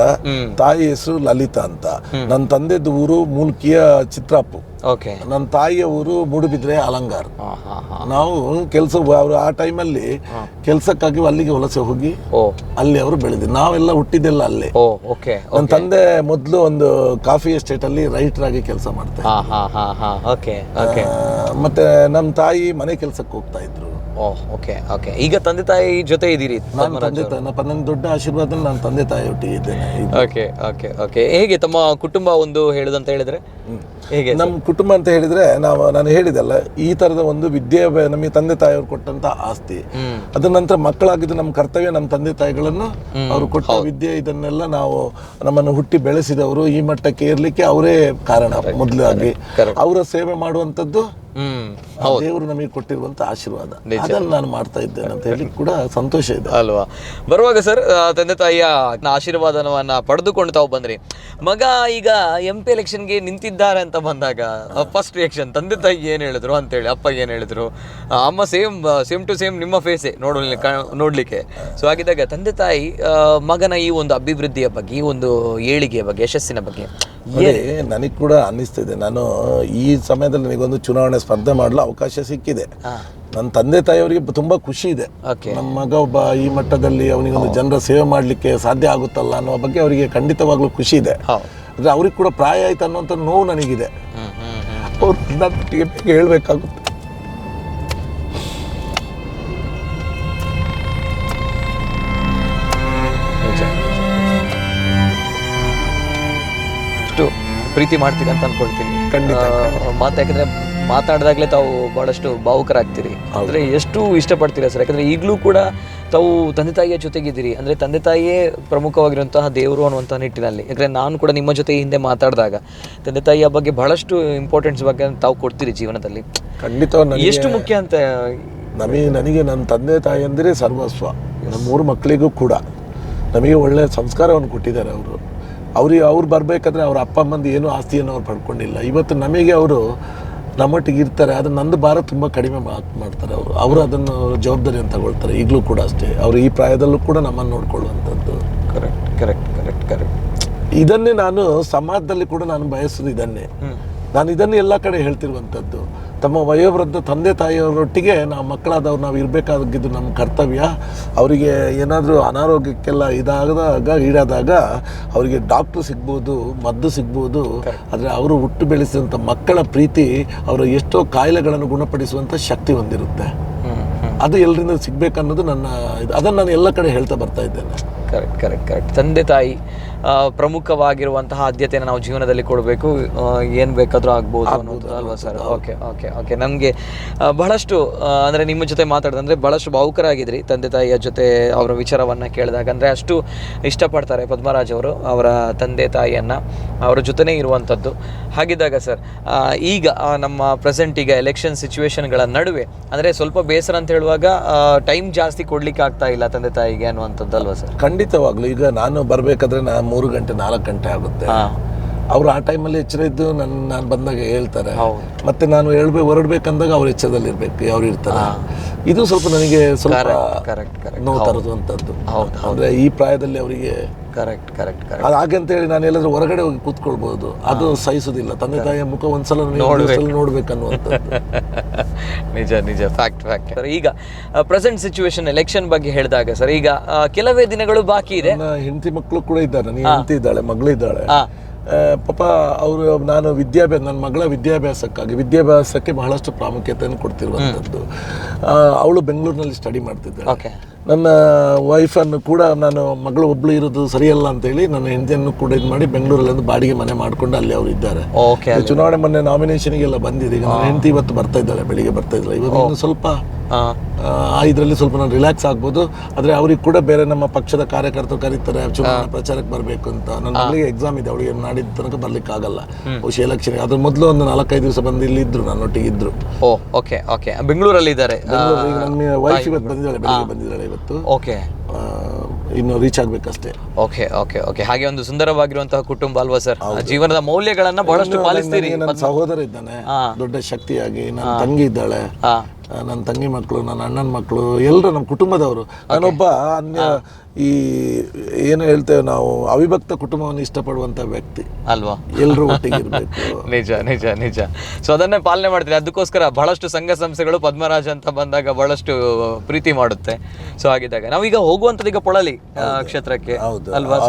ತಾಯಿ ಹೆಸರು ಲಲಿತಾ ಅಂತ. ನನ್ನ ತಂದೆದು ಊರು ಮೂಲ್ಕಿಯ ಚಿತ್ರಾಪು, ನನ್ನ ತಾಯಿಯ ಊರು ಮೂಡುಬಿದ್ರೆ ಅಲಂಗಾರ್. ನಾವು ಕೆಲಸ, ಅವರು ಆ ಟೈಮಲ್ಲಿ ಕೆಲಸಕ್ಕಾಗಿ ಅಲ್ಲಿಗೆ ವಲಸೆ ಹೋಗಿ ಅಲ್ಲಿ ಅವರು ಬೆಳೆದಿದ್ರು. ನಾವೆಲ್ಲ ಹುಟ್ಟಿದ್ದೆಲ್ಲ ಅಲ್ಲೇ. ನನ್ನ ತಂದೆ ಮೊದಲು ಒಂದು ಕಾಫಿ ಎಸ್ಟೇಟ್ ಅಲ್ಲಿ ರೈಟರ್ ಆಗಿ ಕೆಲಸ ಮಾಡ್ತಾರೆ. ಮತ್ತೆ ನಮ್ಮ ತಾಯಿ ಮನೆ ಕೆಲಸಕ್ಕೆ ಹೋಗ್ತಾ ಇದ್ರು. ಈಗ ತಂದೆ ತಾಯಿ ಜೊತೆ ಇದ್ದೀರಿ? ನನ್ನ ದೊಡ್ಡ ಆಶೀರ್ವಾದ ನನ್ನ ತಂದೆ ತಾಯಿ ಒಟ್ಟಿಗೆ ಇದ್ದೇನೆ. ಹೇಗೆ ತಮ್ಮ ಕುಟುಂಬ ಒಂದು ಹೇಳುದಂತ ಹೇಳಿದ್ರೆ ಹೇಗೆ? ನಮ್ಮ ಕುಟುಂಬ ಅಂತ ಹೇಳಿದ್ರೆ ನಾನು ಹೇಳಿದಲ್ಲ, ಈ ತರದ ಒಂದು ವಿದ್ಯೆ ನಮಗೆ ತಂದೆ ತಾಯಿಯವರು ಕೊಟ್ಟಂತ ಆಸ್ತಿ. ಅದ ನಂತರ ಮಕ್ಕಳಾಗಿದ್ದು ನಮ್ಮ ಕರ್ತವ್ಯ, ನಮ್ಮ ತಂದೆ ತಾಯಿಗಳನ್ನು ಅವರು ಕೊಟ್ಟ ವಿದ್ಯೆ, ಇದನ್ನೆಲ್ಲ ನಾವು ನಮ್ಮನ್ನು ಹುಟ್ಟಿ ಬೆಳೆಸಿದವರು ಈ ಮಟ್ಟಕ್ಕೆ ಇರ್ಲಿಕ್ಕೆ ಅವರೇ ಕಾರಣ. ಮೊದಲಾಗಿ ಅವರ ಸೇವೆ ಮಾಡುವಂತದ್ದು ದೇವರು ನಮಗೆ ಕೊಟ್ಟಿರುವಂತ ಆಶೀರ್ವಾದ, ಅದನ್ನು ನಾನು ಮಾಡ್ತಾ ಇದ್ದೇನೆ ಅಂತ ಹೇಳಿ ಕೂಡ ಸಂತೋಷ ಇದೆ ಅಲ್ವಾ. ಬರುವಾಗ ಸರ್, ತಂದೆ ತಾಯಿಯ ಆಶೀರ್ವಾದವನ್ನ ಪಡೆದುಕೊಂಡು ತಾವು ಬಂದ್ರಿ. ಮಗ ಈಗ MP ಎಲೆಕ್ಷನ್ಗೆ ನಿಂತಿದ್ದಾರೆ ಅಂತ ಬಂದಾಗ ಫಸ್ಟ್ ರಿಯಾಕ್ಷನ್ ತಂದೆ ತಾಯಿ ಏನ್ ಹೇಳಿದ್ರು ಅಂತೇಳಿ, ಅಪ್ಪ ಏನ್ ಹೇಳಿದ್ರು? ಅಮ್ಮ ಸೇಮ್ ಟು ಸೇಮ್ ನಿಮ್ಮ ಫೇಸೇ ನೋಡ್ಲಿಕ್ಕೆ. ಸೊ ಹಾಗಿದ್ದಾಗ ತಂದೆ ತಾಯಿ ಮಗನ ಈ ಒಂದು ಅಭಿವೃದ್ಧಿಯ ಬಗ್ಗೆ, ಈ ಒಂದು ಏಳಿಗೆಯ ಬಗ್ಗೆ, ಯಶಸ್ಸಿನ ಬಗ್ಗೆ ನನಗೆ ಕೂಡ ಅನ್ನಿಸ್ತಿದೆ. ನಾನು ಈ ಸಮಯದಲ್ಲಿ ನನಗೊಂದು ಚುನಾವಣೆ ಸ್ಪರ್ಧೆ ಮಾಡಲು ಅವಕಾಶ ಸಿಕ್ಕಿದೆ. ನನ್ನ ತಂದೆ ತಾಯಿಯವರಿಗೆ ತುಂಬಾ ಖುಷಿ ಇದೆ, ನಮ್ಮ ಮಗ ಒಬ್ಬ ಈ ಮಟ್ಟದಲ್ಲಿ ಅವನಿಗೊಂದು ಜನರ ಸೇವೆ ಮಾಡ್ಲಿಕ್ಕೆ ಸಾಧ್ಯ ಆಗುತ್ತಲ್ಲ ಅನ್ನೋ ಬಗ್ಗೆ ಅವರಿಗೆ ಖಂಡಿತವಾಗ್ಲೂ ಖುಷಿ ಇದೆ. ಆದ್ರೆ ಅವ್ರಿಗೆ ಕೂಡ ಪ್ರಾಯ ಆಯ್ತು ಅನ್ನುವಂಥ ನೋವು ನನಗಿದೆ. ಅವ್ರು ನನ್ನೊಟ್ಟಿಗೆ ಬೇಗ ಹೇಳ್ಬೇಕಾಗುತ್ತೆ. ಪ್ರೀತಿ ಮಾಡ್ತೀರಿ ಅಂತ ಅನ್ಕೊಳ್ತೀನಿ. ಖಂಡಿತ. ಯಾಕಂದ್ರೆ ಮಾತಾಡಿದಾಗಲೇ ತಾವು ಬಹಳಷ್ಟು ಭಾವುಕರಾಗ್ತೀರಿ. ಅಂದ್ರೆ ಎಷ್ಟು ಇಷ್ಟಪಡ್ತೀರಾ ಸರ್? ಯಾಕಂದ್ರೆ ಈಗಲೂ ಕೂಡ ತಾವು ತಂದೆ ತಾಯಿಯ ಜೊತೆಗಿದ್ದೀರಿ. ಅಂದ್ರೆ ತಂದೆ ತಾಯಿಯೇ ಪ್ರಮುಖವಾಗಿರುವಂತಹ ದೇವರು ಅನ್ನುವಂತಹ ನಿಟ್ಟಿನಲ್ಲಿ. ಯಾಕಂದ್ರೆ ನಾನು ಕೂಡ ನಿಮ್ಮ ಜೊತೆ ಹಿಂದೆ ಮಾತಾಡಿದಾಗ ತಂದೆ ತಾಯಿಯ ಬಗ್ಗೆ ಬಹಳಷ್ಟು ಇಂಪಾರ್ಟೆನ್ಸ್ ಬಗ್ಗೆ ತಾವು ಕೊಡ್ತೀರಿ ಜೀವನದಲ್ಲಿ. ಖಂಡಿತ. ಎಷ್ಟು ಮುಖ್ಯ ಅಂತ ನನಗೆ ನನ್ನ ತಂದೆ ತಾಯಿ ಅಂದರೆ ಸರ್ವಸ್ವ. ನಮ್ಮ 3 ಮಕ್ಕಳಿಗೂ ಕೂಡ ನಮಗೆ ಒಳ್ಳೆಯ ಸಂಸ್ಕಾರವನ್ನು ಕೊಟ್ಟಿದ್ದಾರೆ ಅವರು. ಅವ್ರು ಬರಬೇಕಾದ್ರೆ ಅವ್ರ ಅಪ್ಪ ಅಮ್ಮಂದು ಏನೂ ಆಸ್ತಿಯನ್ನು ಅವ್ರು ಪಡ್ಕೊಂಡಿಲ್ಲ. ಇವತ್ತು ನಮಗೆ ಅವರು ನಮ್ಮೊಟ್ಟಿಗೆ ಇರ್ತಾರೆ. ಅದು ನಂದು ಭಾರ ತುಂಬ ಕಡಿಮೆ ಮಾಡ್ತಾರೆ ಅವರು ಅದನ್ನು ಜವಾಬ್ದಾರಿಯನ್ನು ತಗೊಳ್ತಾರೆ. ಈಗಲೂ ಕೂಡ ಅಷ್ಟೇ, ಅವರು ಈ ಪ್ರಾಯದಲ್ಲೂ ಕೂಡ ನಮ್ಮನ್ನು ನೋಡ್ಕೊಳ್ಳುವಂಥದ್ದು. ಕರೆಕ್ಟ್. ಇದನ್ನೇ ನಾನು ಸಮಾಜದಲ್ಲಿ ಕೂಡ ನಾನು ಬಯಸೋದು ಇದನ್ನೇ. ನಾನು ಇದನ್ನೇ ಎಲ್ಲ ಕಡೆ ಹೇಳ್ತಿರುವಂಥದ್ದು. ತಮ್ಮ ವಯೋವೃದ್ಧ ತಂದೆ ತಾಯಿಯವರೊಟ್ಟಿಗೆ ನಾವು ಮಕ್ಕಳಾದವ್ರು ನಾವು ಇರಬೇಕಾಗಿದ್ದು ನಮ್ಮ ಕರ್ತವ್ಯ. ಅವರಿಗೆ ಏನಾದರೂ ಅನಾರೋಗ್ಯಕ್ಕೆಲ್ಲ ಈಡಾದಾಗ ಅವರಿಗೆ ಡಾಕ್ಟ್ರು ಸಿಗ್ಬೋದು, ಮದ್ದು ಸಿಗ್ಬೋದು. ಆದರೆ ಅವರು ಹುಟ್ಟು ಬೆಳೆಸಿದಂಥ ಮಕ್ಕಳ ಪ್ರೀತಿ ಅವರ ಎಷ್ಟೋ ಕಾಯಿಲೆಗಳನ್ನು ಗುಣಪಡಿಸುವಂಥ ಶಕ್ತಿ ಹೊಂದಿರುತ್ತೆ. ಅದು ಎಲ್ಲರಿಂದ ಸಿಗ್ಬೇಕನ್ನೋದು ನನ್ನ ಅದನ್ನು ನಾನು ಎಲ್ಲ ಕಡೆ ಹೇಳ್ತಾ ಬರ್ತಾ ಇದ್ದೇನೆ. ಕರೆಕ್ಟ್. ತಂದೆ ತಾಯಿ ಪ್ರಮುಖವಾಗಿರುವಂತಹ ಆದ್ಯತೆಯನ್ನು ನಾವು ಜೀವನದಲ್ಲಿ ಕೊಡಬೇಕು. ಏನು ಬೇಕಾದರೂ ಆಗ್ಬೋದು ಅನ್ನೋದು ಅಲ್ವಾ ಸರ್? ಓಕೆ. ನಮಗೆ ಬಹಳಷ್ಟು ಅಂದರೆ ನಿಮ್ಮ ಜೊತೆ ಮಾತಾಡಿದ್ರೆ ಬಹಳಷ್ಟು ಭಾವುಕರಾಗಿದ್ರಿ ತಂದೆ ತಾಯಿಯ ಜೊತೆ ಅವರ ವಿಚಾರವನ್ನು ಕೇಳಿದಾಗ. ಅಂದರೆ ಅಷ್ಟು ಇಷ್ಟಪಡ್ತಾರೆ ಪದ್ಮರಾಜ್ ಅವರು ಅವರ ತಂದೆ ತಾಯಿಯನ್ನು, ಅವರ ಜೊತೆನೇ ಇರುವಂಥದ್ದು. ಹಾಗಿದ್ದಾಗ ಸರ್, ಈಗ ನಮ್ಮ ಪ್ರೆಸೆಂಟ್ ಈಗ ಎಲೆಕ್ಷನ್ ಸಿಚುವೇಶನ್ಗಳ ನಡುವೆ ಅಂದರೆ ಸ್ವಲ್ಪ ಬೇಸರ ಅಂತ ಹೇಳುವಾಗ ಟೈಮ್ ಜಾಸ್ತಿ ಕೊಡ್ಲಿಕ್ಕೆ ಆಗ್ತಾ ಇಲ್ಲ ತಂದೆ ತಾಯಿಗೆ ಅನ್ನುವಂಥದ್ದು ಅಲ್ವಾ ಸರ್? ಖಂಡಿತವಾಗ್ಲು. ಈಗ ನಾನು ಬರಬೇಕಾದ್ರೆ 3 ಗಂಟೆ 4 ಗಂಟೆ ಆಗುತ್ತೆ. ಅವ್ರು ಆ ಟೈಮಲ್ಲಿ ಎಚ್ಚರ ಇದ್ದು ನಾನು ಬಂದಾಗ ಹೇಳ್ತಾರೆ. ಹೌದು. ಮತ್ತೆ ನಾನು ಹೊರಡ್ಬೇಕಂದಾಗ ಅವ್ರು ಎಚ್ಚರದಲ್ಲಿ ಇರ್ಬೇಕು, ಅವ್ರು ಇರ್ತಾರೆ. ಇದು ಸ್ವಲ್ಪ ನನಗೆ ಸ್ವಲ್ಪ ನೋವು ತರುವಂತದ್ದು. ಅಂದ್ರೆ ಈ ಪ್ರಾಯದಲ್ಲಿ ಅವರಿಗೆ ಅದು ಹಾಗೆ ಅಂತ ಹೇಳಿ ನಾನು ಎಲ್ಲಾದ್ರೂ ಹೊರಗಡೆ ಹೋಗಿ ಕೂತ್ಕೊಳ್ಬಹುದು, ಅದು ಸಹಿಸೋದಿಲ್ಲ. ತಂದೆ ತಾಯಿಯ ಮುಖ ಒಂದ್ಸಲ ನೋಡ್ಬೇಕನ್ನುವಂಥದ್ದು. ನಿಜ ನಿಜ, ಫ್ಯಾಕ್ಟ್ ಫ್ಯಾಕ್ಟ್. ಸರ್, ಈಗ ಪ್ರೆಸೆಂಟ್ ಸಿಚುವೇಶನ್ ಎಲೆಕ್ಷನ್ ಬಗ್ಗೆ ಹೇಳಿದಾಗ ಸರ್, ಈಗ ಕೆಲವೇ ದಿನಗಳು ಬಾಕಿ ಇದೆ. ನನ್ನ ಹೆಂಡತಿ ಮಕ್ಕಳು ಕೂಡ ಇದ್ದಾರೆ, ನನಗೆ ಹೆಂಡತಿ ಇದ್ದಾಳೆ, ಮಗಳು ಇದ್ದಾಳೆ. ಪಾಪ ಅವರು ನಾನು ನನ್ನ ಮಗಳ ವಿದ್ಯಾಭ್ಯಾಸಕ್ಕೆ ಬಹಳಷ್ಟು ಪ್ರಾಮುಖ್ಯತೆಯನ್ನು ಕೊಡ್ತಿರುವಂಥದ್ದು. ಅವಳು ಬೆಂಗಳೂರಿನಲ್ಲಿ ಸ್ಟಡಿ ಮಾಡ್ತಿದ್ದಾಳೆ. ನನ್ನ ವೈಫನ್ನು ಕೂಡ ನಾನು ಮಗಳು ಒಬ್ಳು ಇರೋದು ಸರಿಯಲ್ಲ ಅಂತೇಳಿ ನನ್ನ ಹೆಂಡತಿಯನ್ನು ಕೂಡ ಇದು ಮಾಡಿ ಬೆಂಗಳೂರಲ್ಲಿ ಒಂದು ಬಾಡಿಗೆ ಮನೆ ಮಾಡ್ಕೊಂಡು ಅಲ್ಲಿ ಅವರು ಇದ್ದಾರೆ. ಚುನಾವಣೆ ಮೊನ್ನೆ ನಾಮಿನೇಷನ್ಗೆಲ್ಲ ಬಂದಿದೆ. ಈಗ ನನ್ನ ಹೆಂಡತಿ ಇವತ್ತು ಬರ್ತಾ ಇದ್ದಾಳೆ, ಬೆಳಿಗ್ಗೆ ಬರ್ತಾ ಇದ್ದಾಳೆ. ಇವತ್ತು ಸ್ವಲ್ಪ ಇದರಲ್ಲಿ ಸ್ವಲ್ಪ ನಾನು ರಿಲ್ಯಾಕ್ಸ್ ಆಗ್ಬೋದು. ಆದರೆ ಅವ್ರಿಗೆ ಕೂಡ ಬೇರೆ ನಮ್ಮ ಪಕ್ಷದ ಕಾರ್ಯಕರ್ತರು ಕರೀತಾರೆ ಚುನಾವಣಾ ಪ್ರಚಾರಕ್ಕೆ ಬರಬೇಕು ಅಂತ. ನನ್ನ ಮಗಳಿಗೆ ಎಕ್ಸಾಮ್ ಇದೆ, ಅವಳಿಗೆ ನಾಡಿದ ತನಕ ಬರ್ಲಿಕ್ಕೆ ಆಗಲ್ಲ ಬಹುಶಃ ಎಲೆಕ್ಷನ್. ಅದ್ರ ಮೊದಲು ಒಂದು 4-5 ದಿವಸ ಬಂದು ಇಲ್ಲಿ ಇದ್ರು, ನನ್ನೊಟ್ಟಿಗೆ ಇದ್ರು. ಬೆಂಗಳೂರಲ್ಲಿ ಇದ್ದಾರೆ. ನನ್ನ ವೈಫ್ ಇವತ್ತು ಬಂದಿದ್ದಾಳೆ, ಬೆಳಿಗ್ಗೆ ಬಂದಿದ್ದಾಳೆ ಇವತ್ತು. ಇನ್ನು ರೀಚ್ ಆಗ್ಬೇಕಷ್ಟೇ. ಹಾಗೆ ಒಂದು ಸುಂದರವಾಗಿರುವಂತಹ ಕುಟುಂಬ ಅಲ್ವಾ ಸರ್? ಜೀವನದ ಮೌಲ್ಯಗಳನ್ನ ಬಹಳಷ್ಟು ಪಾಲಿಸ್ತೀರಿ. ನನ್ನ ಸಹೋದರ ಇದ್ದಾನೆ ದೊಡ್ಡ ಶಕ್ತಿಯಾಗಿ, ನನ್ನ ತಂಗಿ ಇದ್ದಾಳೆ, ನನ್ನ ತಂಗಿ ಮಕ್ಕಳು, ನನ್ನ ಅಣ್ಣನ ಮಕ್ಕಳು, ಎಲ್ಲರೂ ನಮ್ಮ ಕುಟುಂಬದವರು. ನಾನೊಬ್ಬ ಏನು ಹೇಳ್ತೇವೆ ನಾವು, ಅವಿಭಕ್ತ ಕುಟುಂಬವನ್ನು ಇಷ್ಟಪಡುವಂತ ವ್ಯಕ್ತಿ ಅಲ್ವಾ? ಎಲ್ಲರೂ ಒಟ್ಟಿಗೆ ಇರಬೇಕು. ನಿಜ ನಿಜ ನಿಜ. ಸೊ ಅದನ್ನೇ ಪಾಲನೆ ಮಾಡ್ತೀರಿ. ಅದಕ್ಕೋಸ್ಕರ ಬಹಳಷ್ಟು ಸಂಘ ಸಂಸ್ಥೆಗಳು ಪದ್ಮರಾಜ್ ಅಂತ ಬಂದಾಗ ಬಹಳಷ್ಟು ಪ್ರೀತಿ ಮಾಡುತ್ತೆ. ಸೊ ಹಾಗಿದ್ದಾಗ ನಾವೀಗ ಹೋಗುವಂಥದ್ದು ಈಗ ಪೊಳಲಿ ಕ್ಷೇತ್ರಕ್ಕೆ ಅಲ್ವಾ?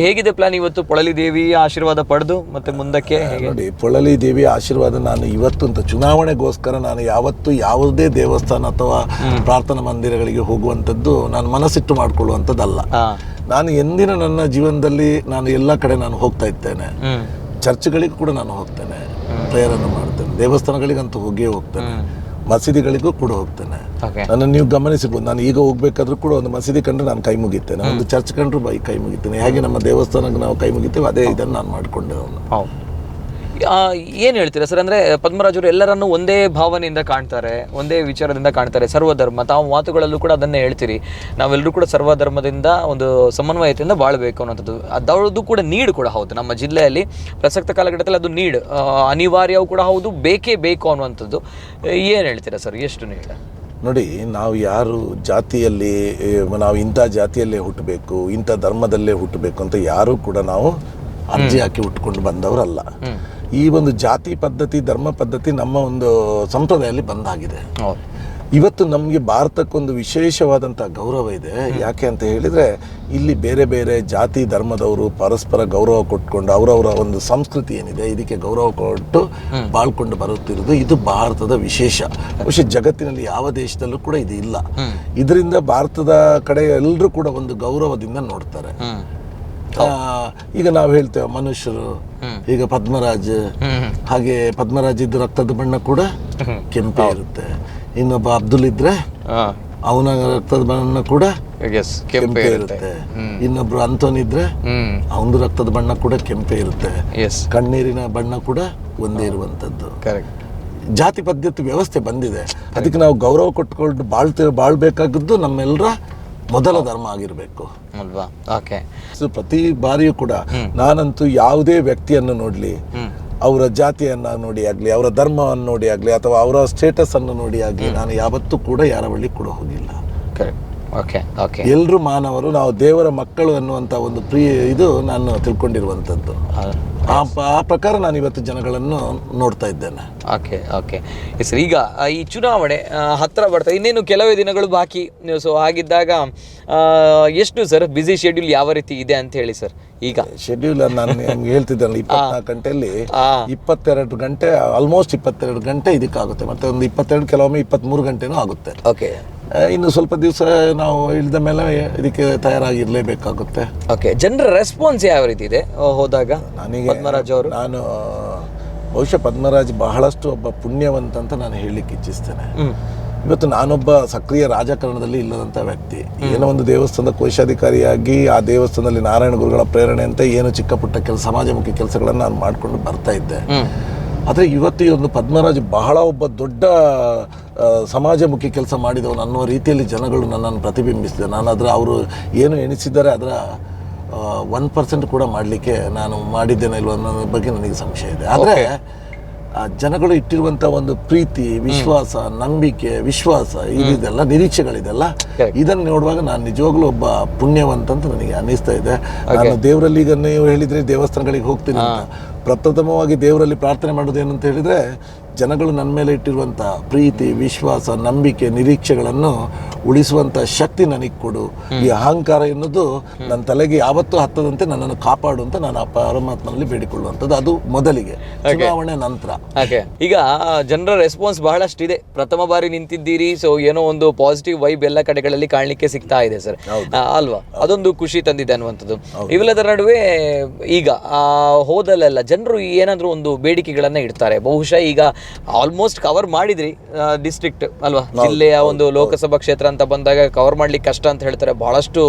ಹೇಗಿದೆ ಪ್ಲಾನ್ ಇವತ್ತು? ಪೊಳಲಿ ದೇವಿಯ ಆಶೀರ್ವಾದ ಪಡೆದು ಮತ್ತೆ ಮುಂದಕ್ಕೆ ನೋಡಿ, ಪೊಳಲಿ ದೇವಿಯ ಆಶೀರ್ವಾದ ನಾನು ಇವತ್ತು ಅಂತ ಚುನಾವಣೆಗೋಸ್ಕರ ನಾನು ಯಾವತ್ತು ಯಾವುದೇ ದೇವಸ್ಥಾನ ಅಥವಾ ಪ್ರಾರ್ಥನಾ ಮಂದಿರಗಳಿಗೆ ಹೋಗುವಂಥದ್ದು ನಾನು ಮನಸ್ಸಿಟ್ಟು ಮಾಡ್ಕೊಳ್ಳುವಂಥದ್ದಲ್ಲ. ನಾನು ಎಂದಿನ ನನ್ನ ಜೀವನದಲ್ಲಿ ನಾನು ಎಲ್ಲ ಕಡೆ ನಾನು ಹೋಗ್ತಾ ಇದ್ದೇನೆ. ಚರ್ಚ್ಗಳಿಗೂ ಕೂಡ ನಾನು ಹೋಗ್ತೇನೆ, ಪ್ರೇಯರನ್ನು ಮಾಡ್ತೇನೆ. ದೇವಸ್ಥಾನಗಳಿಗಂತೂ ಹೋಗ್ತೇನೆ, ಮಸೀದಿಗಳಿಗೂ ಕೂಡ ಹೋಗ್ತೇನೆ. ನನ್ನ ನೀವು ಗಮನಿಸಬಹುದು, ನಾನು ಈಗ ಹೋಗ್ಬೇಕಾದ್ರೂ ಕೂಡ ಒಂದು ಮಸೀದಿ ಕಂಡ್ರೆ ನಾನು ಕೈ ಮುಗಿತೇನೆ, ಒಂದು ಚರ್ಚ್ ಕಂಡ್ರು ಕೈ ಮುಗಿತೇನೆ. ಹೇಗೆ ನಮ್ಮ ದೇವಸ್ಥಾನಕ್ಕೆ ನಾವು ಕೈ ಮುಗಿತೇವೆ, ಅದೇ ಇದನ್ನು ನಾನು ಮಾಡಿಕೊಂಡೆ. ಏನು ಹೇಳ್ತೀರಾ ಸರ್? ಅಂದರೆ ಪದ್ಮರಾಜರು ಎಲ್ಲರನ್ನೂ ಒಂದೇ ಭಾವನೆಯಿಂದ ಕಾಣ್ತಾರೆ, ಒಂದೇ ವಿಚಾರದಿಂದ ಕಾಣ್ತಾರೆ, ಸರ್ವಧರ್ಮ. ತಾವು ಮಾತುಗಳಲ್ಲೂ ಕೂಡ ಅದನ್ನೇ ಹೇಳ್ತೀರಿ, ನಾವೆಲ್ಲರೂ ಕೂಡ ಸರ್ವಧರ್ಮದಿಂದ ಒಂದು ಸಮನ್ವಯತೆಯಿಂದ ಬಾಳಬೇಕು ಅನ್ನೋಂಥದ್ದು. ಅದರದ್ದು ಕೂಡ ನೀಡ್ ಕೂಡ ಹೌದು. ನಮ್ಮ ಜಿಲ್ಲೆಯಲ್ಲಿ ಪ್ರಸಕ್ತ ಕಾಲಘಟ್ಟದಲ್ಲಿ ಅದು ನೀಡ್ ಅನಿವಾರ್ಯವೂ ಕೂಡ ಹೌದು, ಬೇಕೇ ಬೇಕು ಅನ್ನುವಂಥದ್ದು. ಏನು ಹೇಳ್ತೀರಾ ಸರ್? ಎಷ್ಟು ನೀಡ್? ನೋಡಿ, ನಾವು ಯಾರು ಜಾತಿಯಲ್ಲಿ ನಾವು ಇಂಥ ಜಾತಿಯಲ್ಲೇ ಹುಟ್ಟಬೇಕು, ಇಂಥ ಧರ್ಮದಲ್ಲೇ ಹುಟ್ಟಬೇಕು ಅಂತ ಯಾರೂ ಕೂಡ ನಾವು ಅರ್ಜಿ ಹಾಕಿ ಹುಟ್ಕೊಂಡು ಬಂದವರಲ್ಲ. ಈ ಒಂದು ಜಾತಿ ಪದ್ಧತಿ, ಧರ್ಮ ಪದ್ಧತಿ ನಮ್ಮ ಒಂದು ಸಂಪ್ರದಾಯದಲ್ಲಿ ಬಂದಾಗಿದೆ. ಇವತ್ತು ನಮಗೆ ಭಾರತಕ್ಕೊಂದು ವಿಶೇಷವಾದಂಥ ಗೌರವ ಇದೆ. ಯಾಕೆ ಅಂತ ಹೇಳಿದರೆ, ಇಲ್ಲಿ ಬೇರೆ ಬೇರೆ ಜಾತಿ ಧರ್ಮದವರು ಪರಸ್ಪರ ಗೌರವ ಕೊಟ್ಕೊಂಡು ಅವರವರ ಒಂದು ಸಂಸ್ಕೃತಿ ಏನಿದೆ ಇದಕ್ಕೆ ಗೌರವ ಕೊಟ್ಟು ಬಾಳ್ಕೊಂಡು ಬರುತ್ತಿರುವುದು ಇದು ಭಾರತದ ವಿಶೇಷ. ಬಹುಶಃ ಜಗತ್ತಿನಲ್ಲಿ ಯಾವ ದೇಶದಲ್ಲೂ ಕೂಡ ಇದು ಇಲ್ಲ. ಇದರಿಂದ ಭಾರತದ ಕಡೆ ಎಲ್ಲರೂ ಕೂಡ ಒಂದು ಗೌರವದಿಂದ ನೋಡ್ತಾರೆ. ಈಗ ನಾವು ಹೇಳ್ತೇವೆ ಮನುಷ್ಯರು, ಈಗ ಪದ್ಮರಾಜ್, ಹಾಗೆ ಪದ್ಮರಾಜ್ ಇದ್ದು ರಕ್ತದ ಬಣ್ಣ ಕೂಡ ಕೆಂಪೇ ಇರುತ್ತೆ. ಇನ್ನೊಬ್ಬ ಅಬ್ದುಲ್ ಇದ್ರೆ ಅವನ ರಕ್ತದ ಬಣ್ಣ ಕೂಡ ಕೆಂಪೇ ಇರುತ್ತೆ. ಇನ್ನೊಬ್ರು ಅಂತೋನ್ ಇದ್ರೆ ಅವನ ರಕ್ತದ ಬಣ್ಣ ಕೂಡ ಕೆಂಪೇ ಇರುತ್ತೆ. ಕಣ್ಣೀರಿನ ಬಣ್ಣ ಕೂಡ ಒಂದೇ ಇರುವಂತದ್ದು. ಜಾತಿ ಪದ್ಧತಿ ವ್ಯವಸ್ಥೆ ಬಂದಿದೆ, ಅದಕ್ಕೆ ನಾವು ಗೌರವ ಕೊಟ್ಕೊಂಡು ಬಾಳ್ಬೇಕಾಗಿದ್ದು ನಮ್ಮೆಲ್ಲರ ಮೊದಲ ಧರ್ಮ ಆಗಿರ್ಬೇಕು ಅಲ್ವಾ? ಪ್ರತಿ ಬಾರಿಯೂ ಕೂಡ ನಾನಂತೂ ಯಾವುದೇ ವ್ಯಕ್ತಿಯನ್ನು ನೋಡ್ಲಿ, ಅವರ ಜಾತಿಯನ್ನ ನೋಡಿ ಆಗ್ಲಿ, ಅವರ ಧರ್ಮವನ್ನು ನೋಡಿ ಆಗ್ಲಿ, ಅಥವಾ ಅವರ ಸ್ಟೇಟಸ್ ಅನ್ನು ನೋಡಿ ಆಗ್ಲಿ, ನಾನು ಯಾವತ್ತೂ ಕೂಡ ಯಾರ ಬಳಿ ಕೂಡ ಹೋಗಿಲ್ಲ. ಎಲ್ರು ಮಾನವರು, ನಾವು ದೇವರ ಮಕ್ಕಳು ಅನ್ನುವಂತ ಒಂದು ಇದು ನಾನು ತಿಳ್ಕೊಂಡಿರುವಂತದ್ದು. ಆ ಪ್ರಕಾರ ನಾನು ಇವತ್ತು ಜನಗಳನ್ನು ನೋಡ್ತಾ ಇದ್ದೇನೆ. ಸರ್, ಈಗ ಈ ಚುನಾವಣೆ ಹತ್ರ ಬರ್ತಾ ಇನ್ನೇನು ಕೆಲವೇ ದಿನಗಳು ಬಾಕಿ. ಸೊ ಹಾಗಿದ್ದಾಗ ಎಷ್ಟು ಸರ್ ಬಿಸಿ ಶೆಡ್ಯೂಲ್ ಯಾವ ರೀತಿ ಇದೆ ಅಂತ ಹೇಳಿ ಸರ್? ಈಗ ಶೆಡ್ಯೂಲ್ ನಾನು ನಿಮ್ಗೆ ಹೇಳ್ತಿದ್ದೇನೆ, 24 ಗಂಟೆಯಲ್ಲಿ 22 ಗಂಟೆ, ಆಲ್ಮೋಸ್ಟ್ 22 ಗಂಟೆ ಇದಕ್ಕಾಗುತ್ತೆ. ಮತ್ತೆ ಒಂದು 22, ಕೆಲವೊಮ್ಮೆ 23 ಗಂಟೆನೂ ಆಗುತ್ತೆ. ಇನ್ನು ಸ್ವಲ್ಪ ದಿವಸ ನಾವು ಇಳಿದ ಮೇಲೆ ಇದಕ್ಕೆ ತಯಾರಾಗಿರ್ಲೇಬೇಕಾಗುತ್ತೆ. ಜನರ ರೆಸ್ಪಾನ್ಸ್ ಯಾವ ರೀತಿ ಇದೆ ಹೋದಾಗ? ಪದ್ಮರಾಜ್ ಅವರು, ನಾನು ಬಹುಶಃ ಪದ್ಮರಾಜ್ ಬಹಳಷ್ಟು ಒಬ್ಬ ಪುಣ್ಯವಂತ ಅಂತ ನಾನು ಹೇಳಲಿಕ್ಕೆ ಇಚ್ಛಿಸ್ತೇನೆ. ಇವತ್ತು ನಾನೊಬ್ಬ ಸಕ್ರಿಯ ರಾಜಕಾರಣದಲ್ಲಿ ಇಲ್ಲದಂಥ ವ್ಯಕ್ತಿ. ಏನೋ ಒಂದು ದೇವಸ್ಥಾನದ ಕೋಶಾಧಿಕಾರಿಯಾಗಿ ಆ ದೇವಸ್ಥಾನದಲ್ಲಿ ನಾರಾಯಣ ಗುರುಗಳ ಪ್ರೇರಣೆ ಅಂತ ಏನು ಚಿಕ್ಕ ಪುಟ್ಟ ಸಮಾಜಮುಖಿ ಕೆಲಸಗಳನ್ನು ನಾನು ಮಾಡಿಕೊಂಡು ಬರ್ತಾ ಇದ್ದೆ. ಆದರೆ ಇವತ್ತು ಈ ಒಂದು ಪದ್ಮರಾಜ್ ಬಹಳ ಒಬ್ಬ ದೊಡ್ಡ ಸಮಾಜಮುಖಿ ಕೆಲಸ ಮಾಡಿದವನು ಅನ್ನುವ ರೀತಿಯಲ್ಲಿ ಜನಗಳು ನನ್ನನ್ನು ಪ್ರತಿಬಿಂಬಿಸಿದೆ. ನಾನು ಅವರು ಏನು ಎಣಿಸಿದ್ದಾರೆ ಅದರ 1% ಕೂಡ ಮಾಡಲಿಕ್ಕೆ ನಾನು ಮಾಡಿದ್ದೇನೆ ಇಲ್ವ ಅನ್ನೋ ಬಗ್ಗೆ ನನಗೆ ಸಂಶಯ ಇದೆ. ಆದರೆ ಜನಗಳು ಇಟ್ಟಿರುವಂಥ ಒಂದು ಪ್ರೀತಿ, ವಿಶ್ವಾಸ, ನಂಬಿಕೆ, ವಿಶ್ವಾಸ ಇದೆಲ್ಲ ನಿರೀಕ್ಷೆಗಳಿದೆಲ್ಲ, ಇದನ್ನು ನೋಡುವಾಗ ನಾನು ನಿಜವಾಗ್ಲೂ ಒಬ್ಬ ಪುಣ್ಯವಂತ ಅಂತ ನನಗೆ ಅನ್ನಿಸ್ತಾ ಇದೆ. ನಾನು ದೇವರಲ್ಲಿ, ಈಗ ನೀವು ಹೇಳಿದ್ರೆ ದೇವಸ್ಥಾನಗಳಿಗೆ ಹೋಗ್ತೀನಿ ಅಂತ, ಪ್ರಪ್ರಥಮವಾಗಿ ದೇವರಲ್ಲಿ ಪ್ರಾರ್ಥನೆ ಮಾಡೋದೇನು ಅಂತ ಹೇಳಿದರೆ, ಜನಗಳು ನನ್ನ ಮೇಲೆ ಇಟ್ಟಿರುವಂಥ ಪ್ರೀತಿ, ವಿಶ್ವಾಸ, ನಂಬಿಕೆ, ನಿರೀಕ್ಷೆಗಳನ್ನು ಉಳಿಸುವಂಥ ಶಕ್ತಿ ನನಗೆ ಕೊಡು. ಈ ಅಹಂಕಾರ ಎನ್ನುವುದು ನನ್ನ ತಲೆಗೆ ಯಾವತ್ತೂ ಹತ್ತದಂತೆ ನನ್ನನ್ನು ಕಾಪಾಡು ಅಂತ ನಾನು ಆ ಪರಮಾತ್ಮನಲ್ಲಿ ಬೇಡಿಕೊಳ್ಳುವಂಥದ್ದು. ಅದು ಮೊದಲಿಗೆ, ಚುನಾವಣೆ ನಂತರ. ಈಗ ಜನರ ರೆಸ್ಪಾನ್ಸ್ ಬಹಳಷ್ಟಿದೆ. ಪ್ರಥಮ ಬಾರಿ ನಿಂತಿದ್ದೀರಿ, ಸೊ ಏನೋ ಒಂದು ಪಾಸಿಟಿವ್ ವೈಬ್ ಎಲ್ಲ ಕಡೆಗಳಲ್ಲಿ ಕಾಣಲಿಕ್ಕೆ ಸಿಗ್ತಾ ಇದೆ ಸರ್, ಅಲ್ವಾ? ಅದೊಂದು ಖುಷಿ ತಂದಿದೆ ಅನ್ನುವಂಥದ್ದು. ಇವೆಲ್ಲದರ ನಡುವೆ ಈಗ ಹೋದಲ್ಲೆಲ್ಲ ಜನರು ಏನಾದರೂ ಒಂದು ಬೇಡಿಕೆಗಳನ್ನ ಇಡ್ತಾರೆ. ಬಹುಶಃ ಈಗ ಆಲ್ಮೋಸ್ಟ್ ಕವರ್ ಮಾಡಿದ್ರಿ ಡಿಸ್ಟ್ರಿಕ್ಟ್ ಅಲ್ವಾ, ಜಿಲ್ಲೆಯ ಒಂದು ಲೋಕಸಭಾ ಕ್ಷೇತ್ರ ಅಂತ ಬಂದಾಗ ಕವರ್ ಮಾಡ್ಲಿಕ್ಕೆ ಕಷ್ಟ ಅಂತ ಹೇಳ್ತಾರೆ. ಬಹಳಷ್ಟು